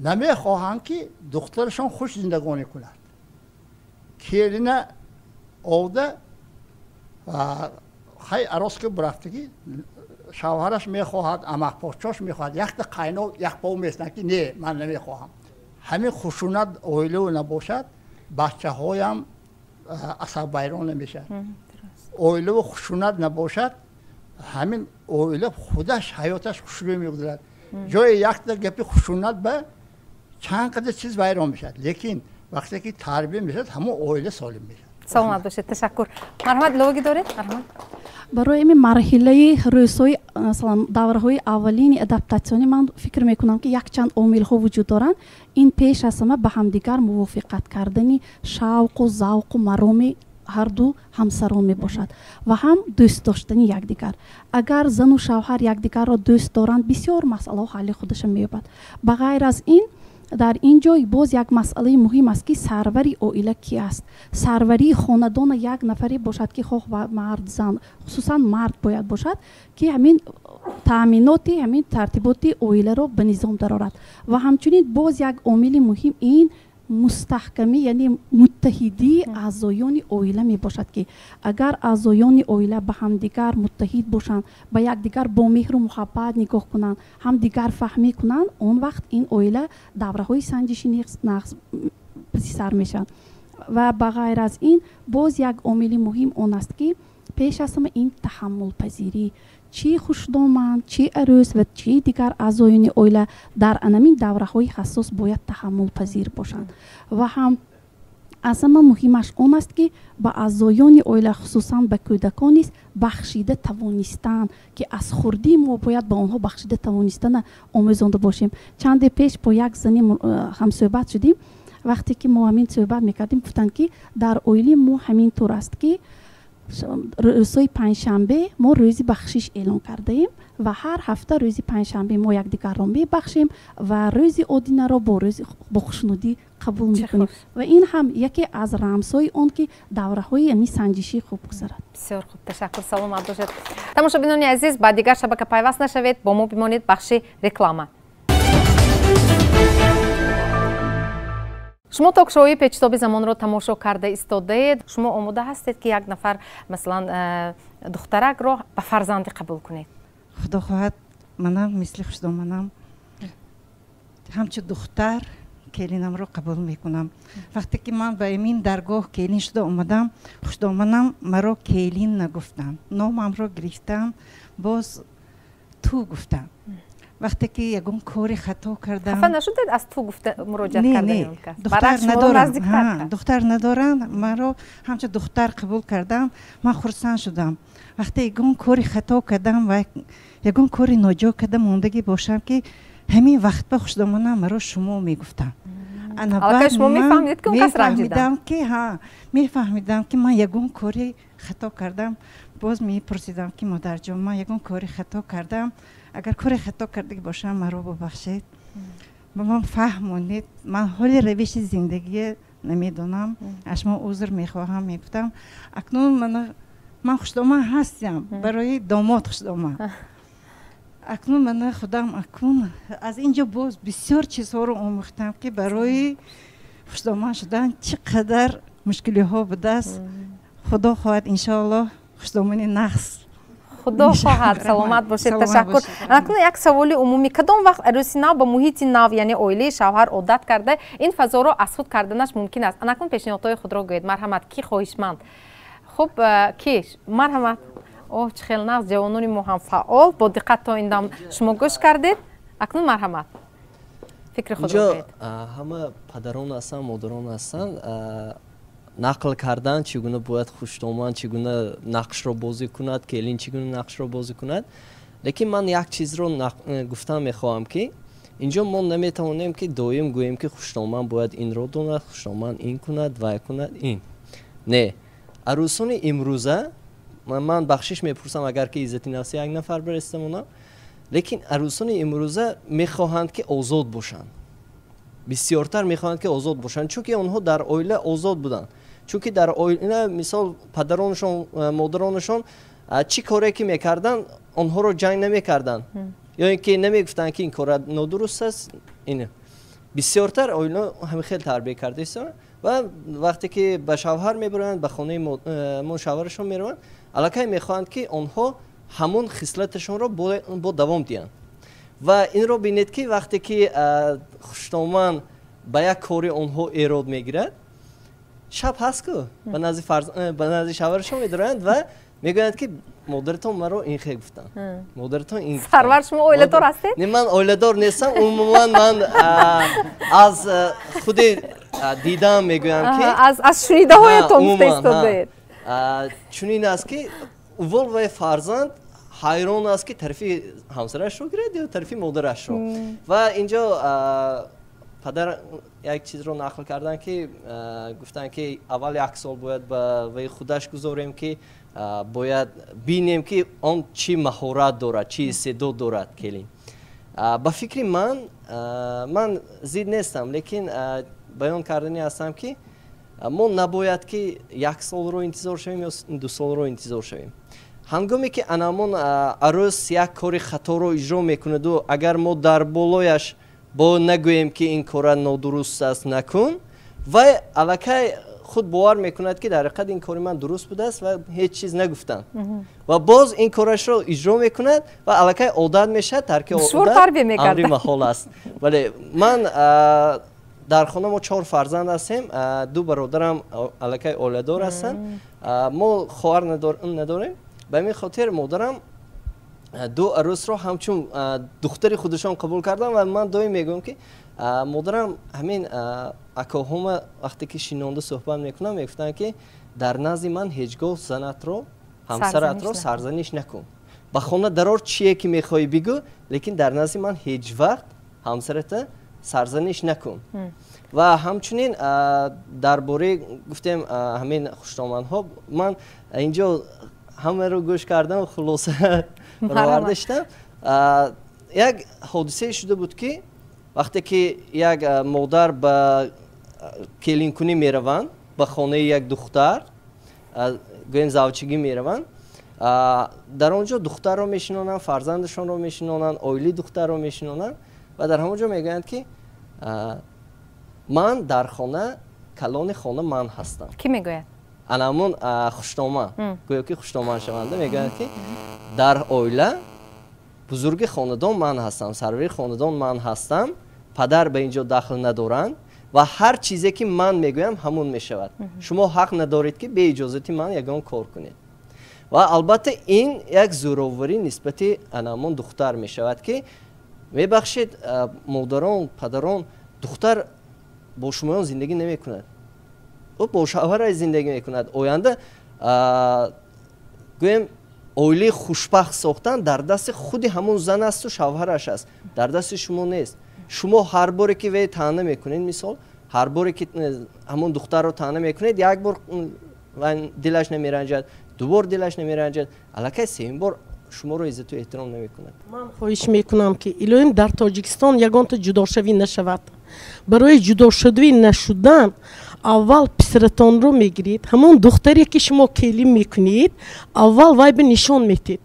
намехоҳанд ки духтарашон хуш зиндагонӣ кунад. келина овда хай арос ки бирафтагӣ шавҳараш мехоҳад, амақпочош мехоҳад, якта қайно якпо меснад ки не, ман намехоҳам. ҳамин хушунат оилао набошад, бачаҳоям асабвайрон намешад. оилао хушунат набошад, ҳамин оила худаш ҳаёташ хушрӯй мегузарад. ҷои якта гапи хушунат ба чанд қадар чиз вайрон мешад, лекин вақте ки тарбия мешад, ҳамон оила солим мешад. саломат бошед. ташаккур. марҳамат, иловагӣ доред? марҳамат. барои ин марҳилаи рӯзҳои давраҳои аввалини адаптатсионӣ ман фикр мекунам ки якчанд омилҳо вуҷуд доранд. ин пеш аз ҳама ба ҳамдигар мувофиқат кардани шавқу завқу мароми ҳарду ҳамсарон мебошад ва ҳам дӯст доштани якдигар. агар зану шавҳар якдигарро дӯст доранд, бисёр масъалаҳо ҳалли худаша меёбад. ба ғайр аз ин, дар ин ҷой боз як масъалаи муҳим аст ки сарвари оила ки аст. сарварии хонадона як нафаре бошад ки хоҳ мард зан, хусусан мард бояд бошад ки ҳамин таъминоти ҳамин тартиботи оиларо ба низом дарорад. ва ҳамчунин боз як омили муҳим ин мустаҳкамӣ яъне муттаҳидии аъзоёни оила мебошад ки агар аъзоёни оила ба ҳамдигар муттаҳид бошанд, ба якдигар бо меҳру муҳаббат нигоҳ кунанд, ҳамдигар фаҳмӣ кунанд, он вақт ин оила давраҳои санҷишӣ нағз паси сар мешаванд. ва ба ғайр аз ин боз як омили муҳим он аст ки пеш аз ҳама ин таҳаммулпазирӣ, чӣ хушдоманд, чӣ арӯз ва чӣ дигар аъзоёни оила дар анамин давраҳои ҳассос бояд таҳаммулпазир бошанд. ва ҳам аз ҳама муҳимаш он аст ки ба аъзоёни оила хусусан ба кӯдакон низ бахшида тавонистан, ки аз хурдии мо бояд ба онҳо бахшида тавонистана омӯзонда бошем. чанде пеш бо як зани ҳамсӯҳбат шудем. вақте ки мо ҳамин сӯҳбат мекардем, гуфтанд ки дар оилаи мо ҳамин тур аст ки рӯзҳои панҷшанбе мо рӯзи бахшиш эълон кардаем ва ҳар ҳафта рӯзи панҷшанбе мо якдигарро мебахшем ва рӯзи одинаро бо хушнудӣ қабул мекунем. ва ин ҳам яке аз рамзҳои он ки давраҳои санҷишӣ хуб гузарад. бисёр хуб, ташаккур. саломат бошед. тамошобинони азиз, ба дигар шабака пайваст нашавед, бо мо бимонед. бахши реклама. шумо токшоуи печтоби замонро тамошо карда истодаед. шумо омода ҳастед ки як нафар масалан духтаракро ба фарзандӣ қабул кунед? худо хоҳад, манам мисли хушдоманам ҳамчун духтар келинамро қабул мекунам. вақте ки ман ба имин даргоҳ келин шуда омадам, хушдоманам маро келин нагуфтанд, номамро гирифтанд, боз ту гуфтанд. вақте ки ягон кори хато кардам, хафа нашудед аз ту гуфта муроҷиат кардан? духтар надорам, маро ҳамчун духтар қабул кардам, ман хурсанд шудам. вақте ягон кори хато кардам ва ягон кори ноҷо кардам, мондагӣ бошам ки ҳамин вақт ба хушдоманам маро шумо мегуфтанд. мефаҳмидам ки ман ягон кори хато кардам. боз мепурсидам ки модарҷон, ман ягон кори хато кардам, агар кори хато кардагӣ бошам маро бубахшед, ба ман фаҳмонед, ман ҳоли равиши зиндагӣ намедонам, аз шумо узр мехоҳам. мегуфтам акнун ман хушдоман ҳастам, барои домод хушдоман. акнун мана худам акнун аз ин ҷо боз бисёр чизҳоро омӯхтам ки барои хушдоман шудан чӣ қадар мушкилиҳо будааст. худо хоҳад иншоаллоҳ хушдомани нағз. худо хоҳад. саломат бошед. ташаккур. анакун як саволи умумӣ, кадом вақт арӯси нав ба муҳити нав, яъне оилаи шавҳар одат карда ин фазоро аз худ карданаш мумкин аст? анакун пешниҳодҳои худро гӯед. марҳамат, ки хоҳишманд. хуб, ки марҳамат. اوه چه خیلی نغز جوانانی ما هم فعال با دقت تا این دم شما گوش کردید اکنون مرحمت فکر خود رو بگید همه پدران هستن مادران هستن نقل کردن چگونه باید خوشتومان چگونه نقش رو بازی کند کلین چگونه نقش رو بازی کند لیکن من یک چیز رو گفتم میخواهم که اینجا ما نمیتوانیم که دویم گوییم که خوشتومان باید این رو داند خوشتومان این کند و کند این نه عروسان امروزه من بخشش میپرسم اگر که عزت نفس یک نفر برستمونم لیکن عروسان امروزه میخواهند که آزاد باشند بسیارتر میخواهند که آزاد باشند چون که آنها در عائله آزاد بودند چون که در عائله مثال پدرانشون مادرانشون چی کاری که میکردن آنها رو جنگ نمیکردن یا اینکه نمیگفتن که این کار نادرست است اینه بسیارتر عائله همین خیلی تربیت کرده است و وقتی که به شوهر میبرند به خانه من شوهرشون میروند الکی میخواهند که آنها همون خصلتشون رو با دوام دیان و این رو بینید که وقتی که خوشتومان به یک کاری آنها ایراد میگیرد شب هست که به نزد شوهرشون میدارند و میگویند که مادرتون مرا این خیلی گفتن مادرتون این سرور شما عائله دار هستید؟ نه من عائله دار نیستم عموما من از خود دیدم میگویم که از شنیده هایتون استفاده چنین است که اول و فرزند حیران است که طرفی همسرش رو گرفت یا طرفی مادرش رو و اینجا پدر یک چیز رو نقل کردن که گفتن که اول یک سال باید به خودش گذاریم که باید بینیم که آن چی مهارت دارد چی استعداد دارد کلین با فکر من زید نیستم لیکن بیان کردنی هستم که ما نباید که یک سال رو انتظار شویم یا 2 سال رو انتظار شویم هنگامی که انامون عروس یک کاری خطا رو اجرا میکند و اگر ما در بالایش با نگوییم که این کار نادرست است نکن و الکی خود باور میکند که در حقیقت این کار من درست بوده است و هیچ چیز نگفتم و باز این کارش رو اجرا میکند و الکی عادت میشه ترک عادت امر محال است ولی من در خانه ما 4 فرزند هستیم 2 برادرم الکی اولادار هستن ما خواهر نداریم به این خاطر مادرم 2 عروس رو همچون دختر خودشان قبول کردن و من دائم میگم که مادرم همین اکاهم وقتی که شینونده صحبت میکنم میگفتن که در نزد من هیچگاه زنت رو همسرت رو سرزنش نکن با خانه درار چیه که میخوای بگو لیکن در نزد من هیچ وقت همسرت سرزنش نکن و همچنین درباره گفتیم همین خوشتومان ها من اینجا همه رو گوش کردم و خلاصه برداشتم یک حادثه شده بود که وقتی که یک مادر به کلین کنی میروند به خانه یک دختر گویم زوجگی میروند در اونجا دختر رو میشنونن فرزندشون رو میشنونن عائله دختر رو میشنونن و در همونجا میگویند که من در خانه کلان خانه من هستم کی میگوید انامون خوشتومان گویا که خوشتومان شونده میگویند که در عائله بزرگ خاندان من هستم سرور خاندان من هستم پدر به اینجا دخل ندارند و هر چیزی که من میگویم همون میشود شما حق ندارید که به اجازت من یگان کار کنید و البته این یک زوراوری نسبت انامون دختر میشود که میبخشید مادران پدران دختر با شما زندگی نمیکند او با شوهر زندگی میکند آینده گویم عائله خوشبخت ساختن در دست خود همون زن است و شوهرش است در دست شما نیست شما هر باری که وی طعنه میکنید مثال هر باری که همون دختر رو طعنه میکنید یک بار دلش نمیرنجد 2 بار دلش نمیرنجد الکی 3 بار شما رو عزت و احترام نمیکند من خواهش میکنم که الهیم در تاجیکستان یگان تا جداشوی نشود برای جداشوی نشدن اول پسرتان رو میگیرید همون دختری که شما کلیم میکنید اول وای به نشان میتید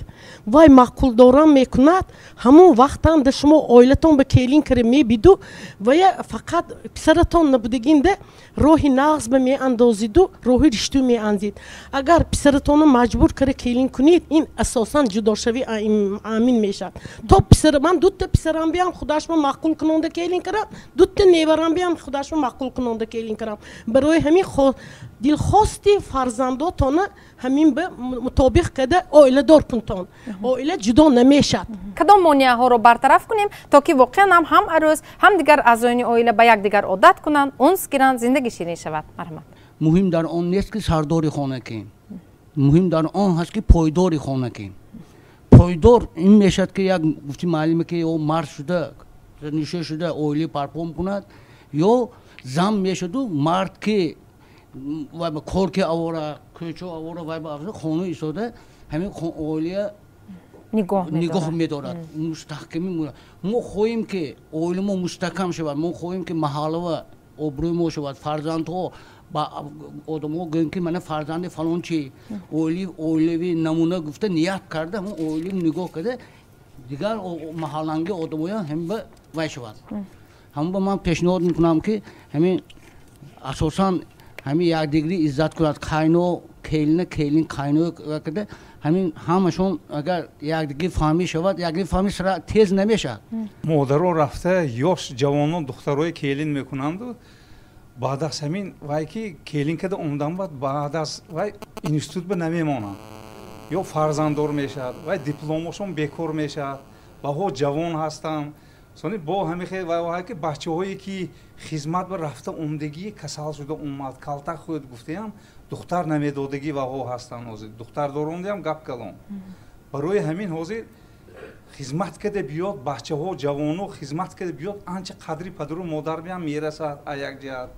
وای معقول دارم میکند همون وقت هم ده شما اویلتون به کلین کره میبیدو و یا فقط پسرتون نبودگین ده روحی نغز به می اندازید و روحی رشتو می اندید اگر پسرتون مجبور کره کلین کنید این اساسا جداشوی آمین میشد تو پسر من دوت پسرم بیام خداش من معقول کننده کلین کرم دوت نیورم بیام خداش من معقول کننده کلین کرم برای همین دلخواستی فرزنداتون همین به مطابق کده اویله دار کنتون اویله جدا نمیشد کدام مانع ها رو برطرف کنیم تا که واقعا هم عروس هم دیگر اعضای اویله به یک دیگر عادت کنند اونس گیرن زندگی شیرین شود. مرحمت مهم در آن نیست که سرداری خانه کن مهم در آن هست که پایداری خانه کن پایدار این میشد که یک گفتی معلومه که او مرد شده نشه شده اویله پرپوم کند یا زن میشد و مرد که و به کار که آوره کوچو آوره و به خانه ایستاده همین اولیه نگاه می‌دارد مستحکمی مونه ما خواهیم که اولیه ما مستحکم شود ما خواهیم که محاله و ابروی ما شود فرزند ها با آدم ها گویم که من فرزند فلان چی اولیه نمونه گفته نیت کرده همون اولیه نگاه کرده دیگر محالنگی آدم ها هم به وای شود همون با من پیشنهاد میکنم که همین اساساً همین یک دیگری عزت کنند قاینو کلین قاینو کرده همین همشون اگر یک دیگری فهمی شود یک دیگری فهمی سر تیز نمیشه مادرها رفته یاش جوانان دخترای کلین میکنند و بعد از همین وای که کلین کده اومدن بعد از وای اینستیتوت به نمیمانند یا فرزنددار میشد وای دیپلمشون بیکار میشد با ها جوان هستند سونی با همین خیلی وای که بچه‌هایی که خدمت به رفته اومدگی کسال شده اومد کالتا خود گفتیم دختر نمیدادگی و ها هستن حاضر دختر داروندیم گپ کلام برای همین حاضر خدمت کده بیاد بچه‌ها جوانو خدمت کده بیاد آنچه قدری پدر و مادر بیام میرسد یک جهت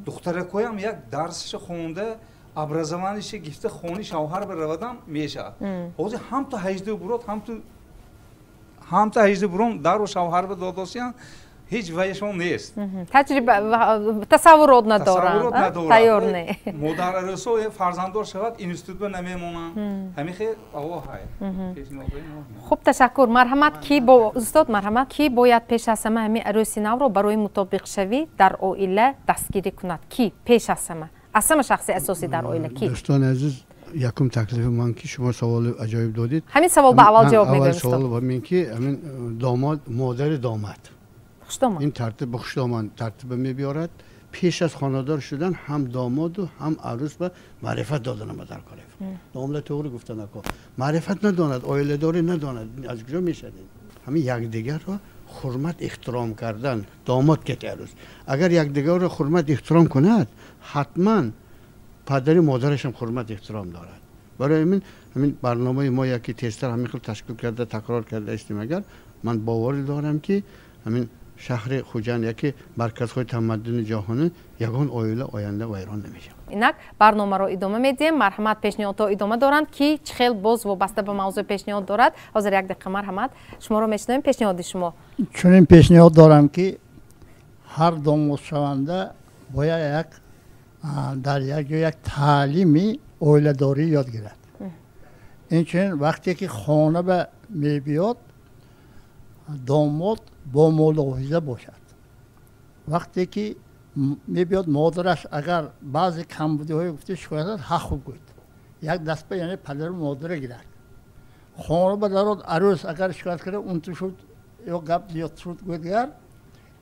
دختر کویم یک درسش خونده ابرزمانش گفته خونی شوهر برودم میشه حاضر هم تو 18 برات هم تا 18 برون در و شوهر به داداسیان هیچ ویشون نیست تجربه تصورات ندارن تیار نه مادر عروسو فرزنددار شود اینستیتوت به نمیمونن همین خیلی آوا های خوب تشکر. مرحمت کی با استاد مرحمت کی باید پیش از همه همین عروسی نو رو برای مطابق شوی در اویله دستگیری کند کی پیش از همه شخصی اساسی در اویله کی دوستان عزیز یکم تکلیف من که شما سوال عجایب دادید همین سوال به اول جواب میدم سوال و من که همین داماد مادر داماد خوشدامن این ترتیب خوشدامن ترتیب میبیارد پیش از خانه‌دار شدن هم داماد و هم عروس به معرفت دادن در کار داماد طوری گفتن نکن معرفت نداند اویله داری نداند از کجا میشه همین یک دیگر رو حرمت احترام کردن داماد که عروس اگر یک دیگر رو حرمت احترام کند حتما پدری مادرش هم حرمت احترام دارد برای همین برنامه ما یکی تستر همین خیلی تشکیل کرده تکرار کرده استیم اگر من باوری دارم که همین شهر خوجند یکی مرکزهای تمدن جهانی یگان اویله آینده ویران نمیشه اینک برنامه رو ادامه میدیم مرحمت پیشنهاد ادامه دارند که چخیل باز وابسته به موضوع پیشنهاد دارد حاضر یک دقیقه مرحمت شما رو میشنویم پیشنهاد شما چون این پیشنهاد دارم که هر داماد شونده باید در یک تعلیمی اویله داری یاد گیرد این چون وقتی که خانه به می بیاد داماد با ملاحظه باشد وقتی که می بیاد مادرش اگر بعضی کمبودی های گفته شکایت حق خوب گوید یک دست به یعنی پدر و مادر گیرد خانه به درود عروس اگر شکایت کرده اون تو شد یا گپ زیاد شد گوید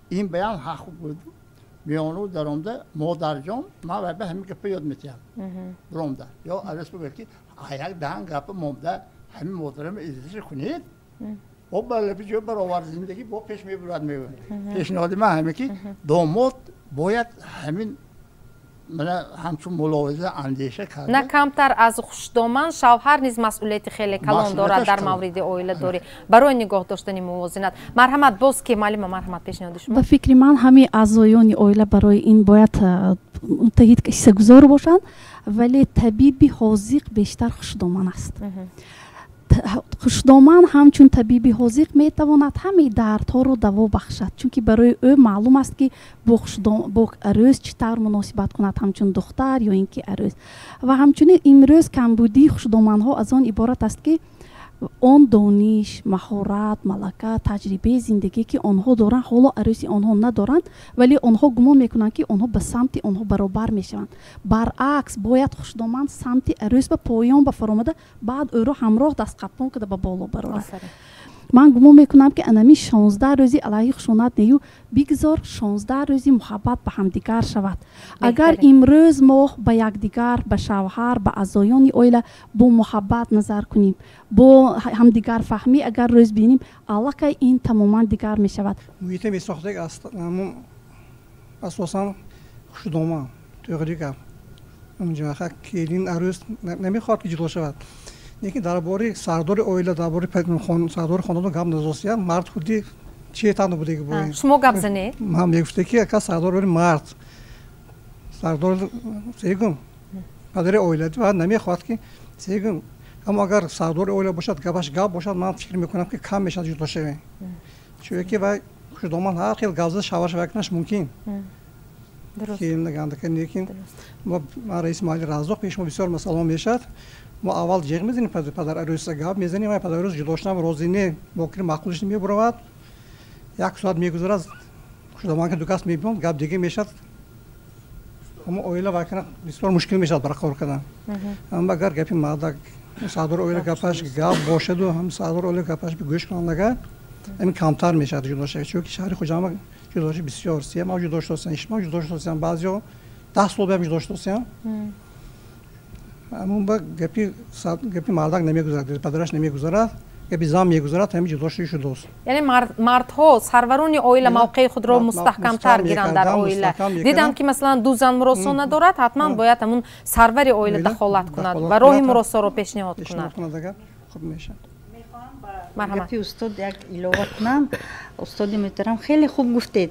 این بیان حق خوب گوید میانو درامده مادر جان ما به همین گپ یاد میتیم برامده یا عروس بگه که یک دهن گپ مامده همین مادرم اجازه کنید با بله پیچه برآورد زندگی با پیش میبرد میگه پیشنهاد من همه که داماد باید همین من همچون ملاحظه اندیشه کرده نه کمتر از خوشدامن شوهر نیز مسئولیت خیلی کلان دارد در مورد اویله داری برای نگاه داشتن موازنت مرحمت باز که معلم مرحمت پیشنهاد شما به فکر من همه اعضایان اویله برای این باید متحد کشیده گذار باشند ولی طبیب حاذق بیشتر خوشدامن است خوشدامن همچون طبیب حاذق میتواند همه دردها رو دوا بخشد چون که برای او معلوم است که با عروس چطور مناسبت کند همچون دختر یا اینکه عروس و همچنین امروز کمبودی خوشدامن ها از آن عبارت است که он дониш маҳорат малака таҷрибаи зиндагие ки онҳо доранд ҳоло арӯси онҳо надоранд вале онҳо гумон мекунанд ки онҳо ба самти онҳо баробар мешаванд. Баръакс бояд хушдоманд самти арӯс ба поён ба фаромада баъд ӯро ҳамроҳ дастқапон када ба боло барорад. Ман гумон мекунам ки анами 16 рӯзи алайҳи хушунат нею бигзор 16 рӯзи муҳаббат ба ҳамдигар шавад. Агар имрӯз мо ба якдигар ба шавҳар ба аъзоёни оила бо муҳаббат назар кунем бо ҳамдигар фаҳмӣ агар рӯз бинем аллакай ин тамоман дигар мешавад. муҳите месохтек асосан хушдома туғри гап унҷаха келин арӯз намехоҳад ки ҷудо шавад. لیکن درباره سردار اویلا درباره سردار خانواده گپ نزاسیا مرد خودی چی تانو بوده که باید شما گپ زنی؟ هم میگفته که اگه سردار مرد سردار سیگم پدر اویلا و نمیخواد که سیگم اما اگر سردار اویلا باشد گپش گپ باشد من فکر میکنم که کم میشه جدا شوه چون که وای خودمان هر خیلی گازه شواش وکنش ممکن درست که نگنده که لیکن ما رئیس مالی رازق پیش ما بسیار مسئله میشد ما اول جیغ میزنیم پدر عروس گپ میزنیم و پدر عروس جدا شدن روزی نه باکر معقولش نمیبرود یک ساعت میگذرد خودمان که دو کس میبینم گپ دیگه میشد اما اویلا واقعا بسیار مشکل میشد برقرار کردن اما اگر گپی مادر سردار اویلا گپش گپ باشد و هم سردار اویلا گپش به گوش کنن لگه همین کمتر میشد جدا شد چون که شهر خودجامع جدا شد بسیار سی ما جدا شدن اجتماع جدا شدن بعضیا 10 سال هم جدا شدن اما با گپی مردک نمیگذارد پدرش نمیگذارد گپی زن میگذارد همین جدا شده دوست یعنی مردها سرورون اویلا موقع خود را مستحکم تر گیرند در اویلا دیدم که مثلا دو زن مراسا ندارد حتما باید همون سرور اویلا دخالت کند و راه مراسا رو پیشنهاد کند خوب میشه گپی استاد یک ایلاوه کنم استاد محترم خیلی خوب گفتید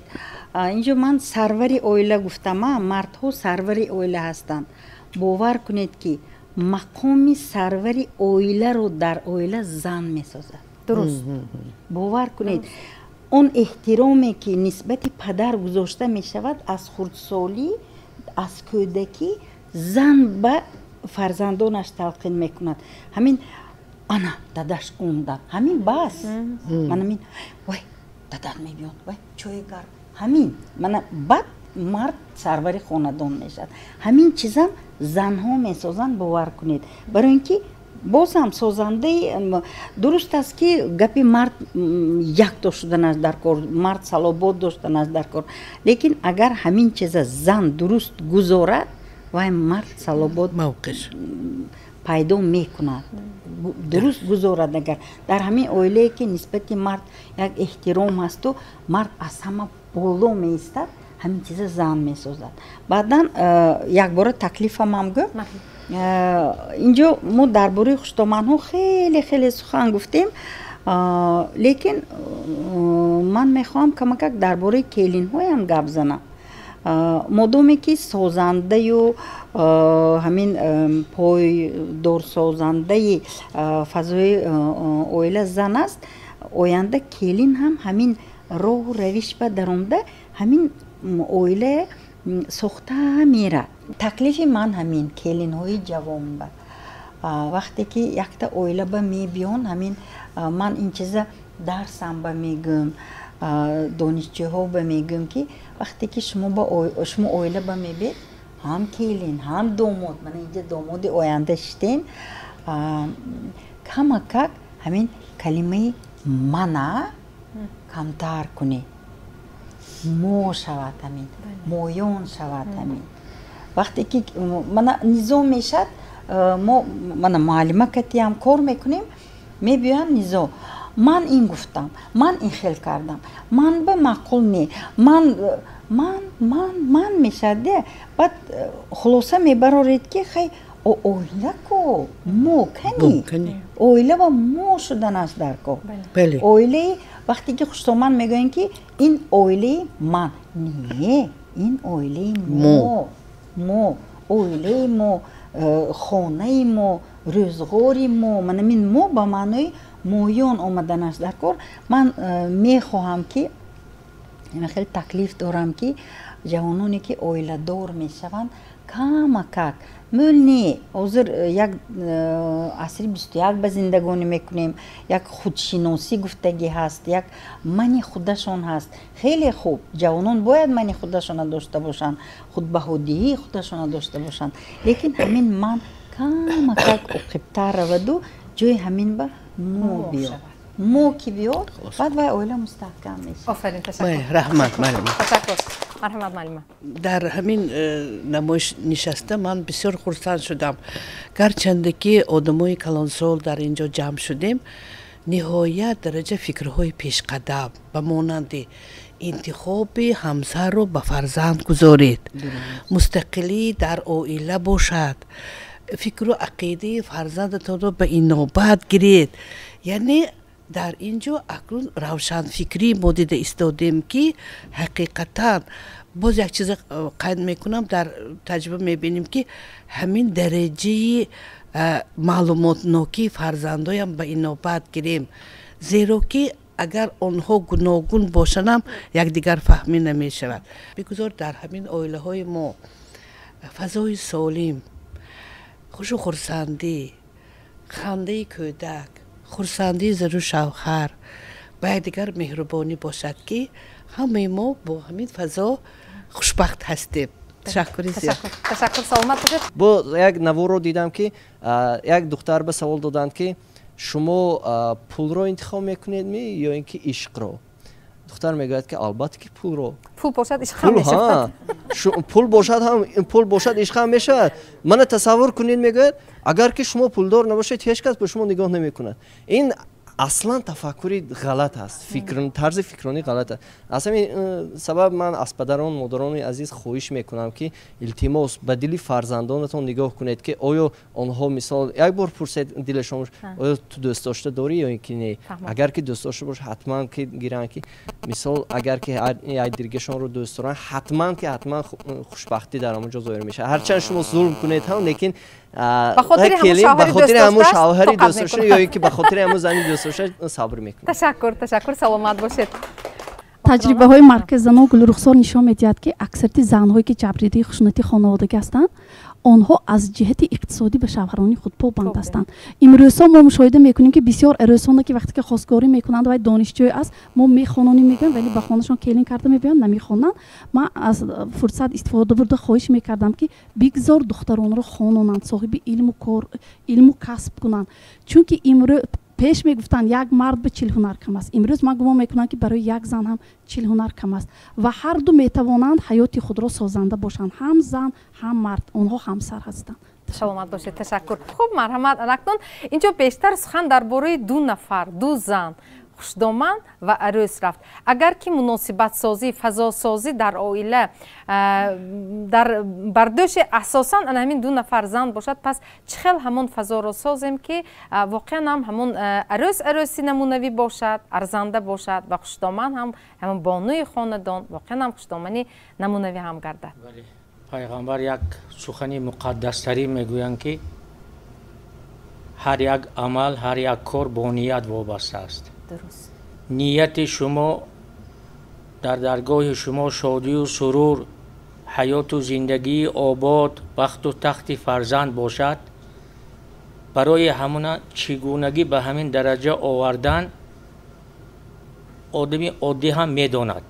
اینجا من سرور اویلا گفتم مردها سرور اویلا هستند باور کنید که مقام سروری اویله رو در اویله زن میسازد درست باور کنید اون احترامی که نسبت پدر گذاشته میشود از خردسالی از کودکی زن به فرزندانش تلقین میکند همین انا داداش اوندا همین بس من همین وای دادر میبیاد وای چای گرم همین من بعد مرد سروری خاندان میشد همین چیزم زنها میسازند باور کنید برای اینکه باز هم سازنده درست است که گپی مرد یک داشتن از در کار مرد صلابات داشتن از در کار لیکن اگر همین چیز زن درست گذارد و مرد صلابات موقعش پیدا میکند درست گذارد اگر در همین اویله که نسبت مرد یک احترام هست و مرد از همه بالا میستد همین چیز زن میسازد بعدا یک بار تکلیفم هم گفت اینجا ما درباره خشتامن ها خیلی خیلی سخن گفتیم لیکن من میخوام کمک درباره کلین های هم گپ زنم مادامی که سازنده و همین پای دور سازنده فضای اویل زن است آینده کلین هم همین راه و روش به درآمده همین اویله ساخته میره تکلیف من همین کلین های جوان به وقتی که یک تا اویله به می بیان همین من این چیزا درسم به میگم دانشجوها به میگم که وقتی که شما اویله به می بید هم کلین هم داماد من اینجا داماد آینده شدین کمک همین کلمه منع کمتر کنی مو شود همین مویون شود همین وقتی که من نظام میشد من معلمه کتیم کار میکنیم میبیان نظام من این گفتم من این خیل کردم من به معقول نی من میشده بعد خلاصه میبرارید که خیلی اویله کو مو کنی اویله و مو شدن است در کو اویله وقتی که خشتامن میگوین که این اویله من نه این اویله مو اویله مو خانه مو روزگاری مو من این مو با معنای مویون آمدن است در کار من میخواهم که من خیلی تکلیف دارم که ҷавононе ки оиладор мешаванд камакак мӯлни ҳозир як асри 21 ба зиндагонӣ мекунем, як худшиносӣ гуфтагӣ ҳаст, як мани худашон ҳаст. хеле хуб, ҷавонон бояд мани худашона дошта бошанд, худбаҳодиҳии худашона дошта бошанд, лекин ҳамин ман камакак оқибтар раваду ҷои ҳамин ба мо биёд. мо ки биёд, баъд вай оила мустаҳкам мешавад. офарин, ташаккур. раҳмат маълима. Ташаккур. марҳамат маълима. дар ҳамин намоиш нишаста ман бисёр хурсанд шудам, гарчанде ки одамои калонсол дар ин ҷо ҷамъ шудем, ниҳоят дараҷа фикрҳои пешқадам ба монанди интихоби ҳамсарро ба фарзанд гузоред, мустақилӣ дар оила бошад, фикру ақидаи фарзандатонро ба инобат гиред. яъне дар ин ҷо акнун равшанфикрӣ мо дида истодем ки ҳақиқатан боз як чизе қайд мекунам, дар таҷриба мебинем ки ҳамин дараҷаи маълумотнокии фарзандоям ба инобат гирем, зеро ки агар онҳо гуногун бошанам якдигар фаҳмӣ намешавад. бигузор дар ҳамин оилаҳои мо фазои солим, хушу хурсандӣ, хандаи кӯдак, хурсандии зару шавҳар ба якдигар меҳрубонӣ бошад ки ҳамаи мо бо ҳамин фазо хушбахт ҳастем. ташаккури зиёд. ташаккур, саломат бошед. бо як наворо дидам ки як духтар ба савол доданд ки шумо пулро интихоб мекунед ё ин ки ишқро? духтар мегӯяд ки албатта ки пулро. пул бошад ишқ ҳам мешавад. пул бошад ишқ ҳам мешавад. мана тасаввур кунед, мегӯяд агар ки шумо пулдор набошед ҳеҷ кас ба шумо нигоҳ намекунад. ин аслан тафаккури ғалат аст, тарзи фикронӣ ғалат аст. аз ҳамин сабаб ман аз падарон модарони азиз хоҳиш мекунам ки илтимос ба дили фарзандонатон нигоҳ кунед ки оё онҳо мисол як бор пурсед дилашон оё ту дӯстдошта дорӣ ё ин ки не. агар ки дӯстдошта бош ҳатман ки гиранд ки мисол агар ки якдигашонро дӯст доранд ҳатман хушбахтӣ дар ҳамон ҷо зоҳир мешавад. ҳарчанд шумо зулм кунед ҳам, лекин ба хотири ҳамон шавҳари дӯстдошта ё ин ки ба хотири ҳамон зани дӯстдошта сабр мекунад. ташаккур, саломат бошед. таҷрибаҳои маркази зану гулрухсор нишон медиҳад ки аксарияти занҳое ки ҷабридии хушунатии хонаводагӣ ҳастанд, онҳо аз ҷиҳати иқтисодӣ ба шавҳарони худ побанд ҳастанд. имрӯзҳо мо мушоҳида мекунем ки бисёр арӯсоне ки вақте ки хостгорӣ мекунанд вай донишҷӯ аст, мо мехононем мегӯем, вале ба хонашон келин карда мебиёнд намехонанд. ман аз фурсат истифода бурда хоҳиш мекардам ки бигзор духтаронро хононанд, соҳиби илму касб кунанд, чунки имрӯз пеш мегуфтанд як мард ба 40 ҳунар кам аст. имрӯз ман гумон мекунам ки барои як зан ҳам 40 ҳунар кам аст ва ҳар ду метавонанд ҳаёти худро созанда бошанд, ҳам зан ҳам мард, онҳо ҳамсар ҳастанд. саломат бошед. ташаккур. хуб, марҳамат. акнун инҷо бештар сухан дар бораи ду нафар, ду зан хушдоман ва арӯс рафт. агар ки муносибатсозӣ, фазосозӣ дар оила дар бардошти асосан ҳамин ду нафар зан бошад, пас чӣ хел ҳамон фазоро созем ки воқеан ҳам ҳамон арӯси намунавӣ бошад, арзанда бошад ва хушдоман ҳам ҳамон бонуи хонадон воқеан ҳам хушдомани намунавӣ ҳам гардад. пайғамбар як сухани муқаддастарин мегӯянд ки ҳар як амал, ҳар як кор бо ният вобаста аст. нияти шумо дар даргоҳи шумо шодию сурур, ҳаёту зиндагии обод, бахту тахти фарзанд бошад, барои ҳамона чӣ гунагӣ ба ҳамин дараҷа овардан одами оддӣ ҳам медонад.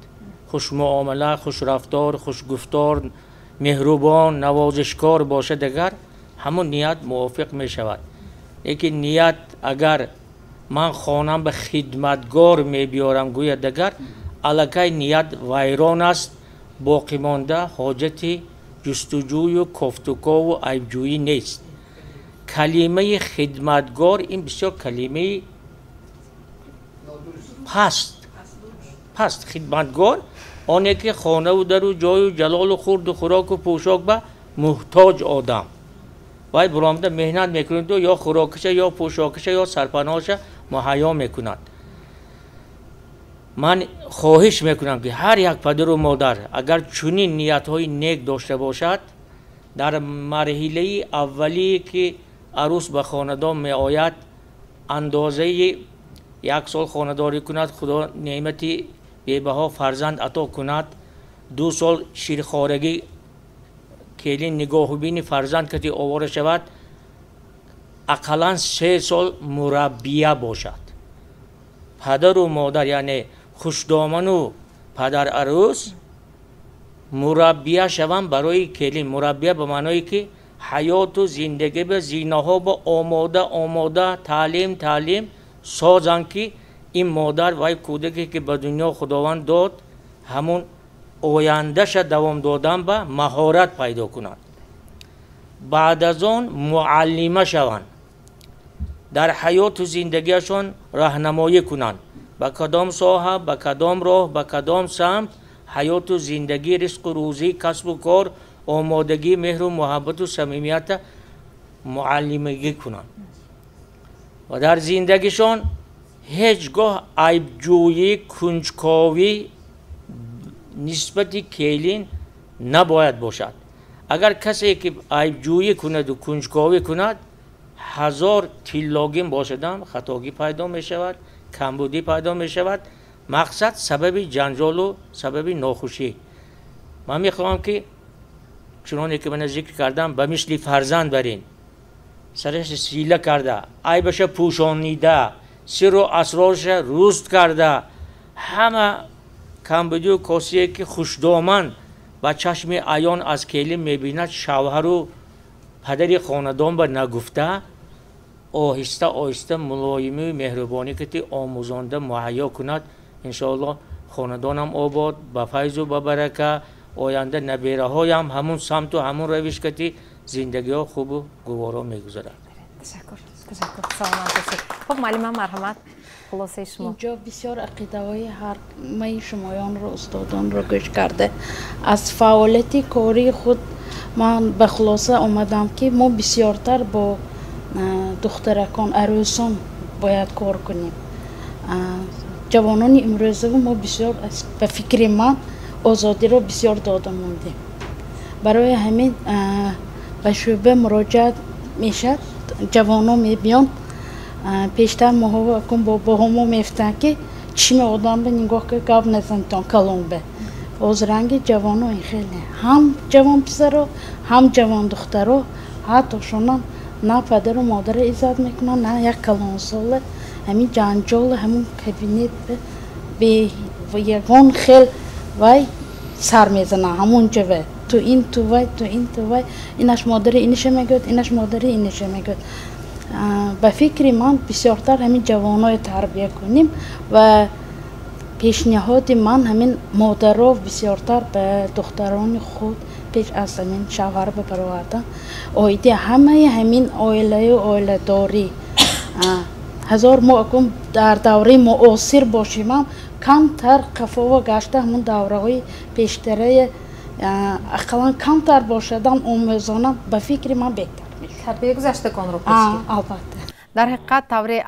хушмуомала, хушрафтор, хушгуфтор, меҳрубон, навозишкор бошад, агар ҳамон ният мувофиқ мешавад. лекин ният агар ман хонам ба хидматгор мебиёрам гӯяд, агар аллакай ният вайрон аст, боқимонда ҳоҷати ҷустуҷӯю кофтукову айбҷӯӣ нест. калимаи хидматгор ин бисёр калимаи паст. хидматгор оне ки хонаву дару ҷою ҷалолу хурду хӯроку пӯшок ба муҳтоҷ одам, вай биромда меҳнат мекунад, ё хӯрокаша ё пӯшокаша ё сарпаноша муҳайё мекунад. ман хоҳиш мекунам ки ҳар як падару модар агар чунин ниятҳои нек дошта бошад, дар марҳилаи аввалие ки арӯс ба хонадон меояд, андозаи як сол хонадорӣ кунад, худо неъмати бебаҳо фарзанд ато кунад, 2 سال شیرخوارگی کلین نگاه بینی فرزند کتی آواره شود اقلا 3 سال مربیه باشد. پدر و مادر یعنی خوشدامن و پدر عروس مربیه شوند برای کلین. مربیه به معنی که حیات و زندگی به زینها با آماده تعلیم سازن که این مادر و کودکی که به دنیا خداوند داد همون آیندهش دوام دادن به مهارت پیدا کنند. بعد از آن معلمه شوند، در حیات و زندگیشان راهنمایی کنند به کدام ساحه، به کدام راه، به کدام سمت حیات و زندگی، رزق و روزی، کسب و کار، آمادگی، مهر و محبت و صمیمیت معلمگی کنند و در زندگیشان هیچگاه عیبجویی، کنجکاوی نسبت کلین نباید باشد. اگر کسی که عیبجویی کند و کنجکاوی کند 1000 تیلاگین باشدم خطاگی پیدا می شود، کمبودی پیدا می شود، مقصد سبب جنجال و سبب ناخوشی. من می خواهم که چنانه که من ذکر کردم به مثل فرزند برین، سرش سیله کرده، عیبش پوشانیده، سر و اسرارش روست کرده، همه کمبودی و کاسیه که خوشدامن و چشم عیان از کلین میبیند شوهر و پدر خاندان به نگفته آهسته آهسته ملایمی و مهربانی که آموزنده مهیا کند. انشاءالله خاندانم آباد به فیض و به برکه، آینده نبیره هایم همون سمت و همون روش که زندگی ها خوب و گوارا میگذارد. تشکر. سلامت. خب معلم مرحمت خلاصه شما. اینجا بسیار عقیده های هر مای شمایان رو استادان رو گوش کرده. از فعالیت کاری خود من به خلاصه اومدم که ما بسیارتر با دخترکان عروسان باید کار کنیم. جوانان امروزه ما بسیار به فکر من آزادی رو بسیار داده موندیم. برای همین به شعبه مراجعت میشد. جوانان میبیان پیشتر محاوه کن با همو میفتن که چی آدم به نگاه که گاب نزنتان کلون به از رنگ جوانو این خیلی هم جوان پسرو هم جوان دخترو حتی شونم نه پدر و مادر ایزاد میکنن نه یک کلون ساله همین جنجال همون کابینت به یگان خیل وای سر میزنه همون جوه تو این تو وای تو این تو وای اینش مادر اینش میگه اینش مادر اینش میگه. به فکر من بسیارتر همین جوانای تربیت کنیم و پیشنهاد من همین مادرها بسیارتر به دختران خود پیش از همین شوهر بپروردن. آیده همه همین آیله داری هزار ما اکم در دوره معاصر باشیم کمتر قفا و گشته همون دوره های پیشتره اقلا کمتر باشدن آموزانم به فکر من بهتر میشه. تربیه گذشته کن رو البته. در حقیقت طوری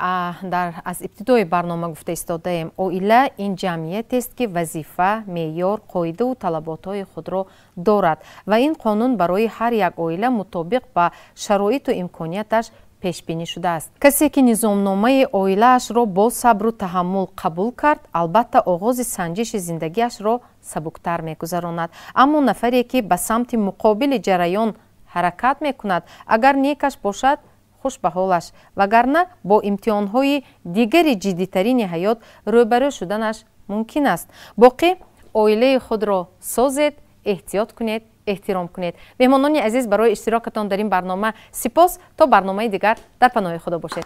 از ابتدای برنامه گفته ایستاده‌ایم اویله این جمعیت است که وظیفه، معیار، قاعده و طلبات‌های خود را دارد و این قانون برای هر یک اویله مطابق با شرایط و امکانیتش پیش بینی شده است. کسی که نظامنامه اویله‌اش را با صبر و تحمل قبول کرد البته آغاز سنجش زندگیش را سبکتر می‌گذراند، اما نفری که به سمت مقابل جریان حرکت می‌کند اگر نیکش باشد خوش به حالش وگرنه با امتحان‌های دیگری جدی‌ترین حیات روبرو شدنش ممکن است. باقی اویله خود را سازید، احتیاط کنید، احترام کنید. مهمانان عزیز برای اشتراکتان در این برنامه سپاس. تا برنامه دیگر در پناه خدا باشید.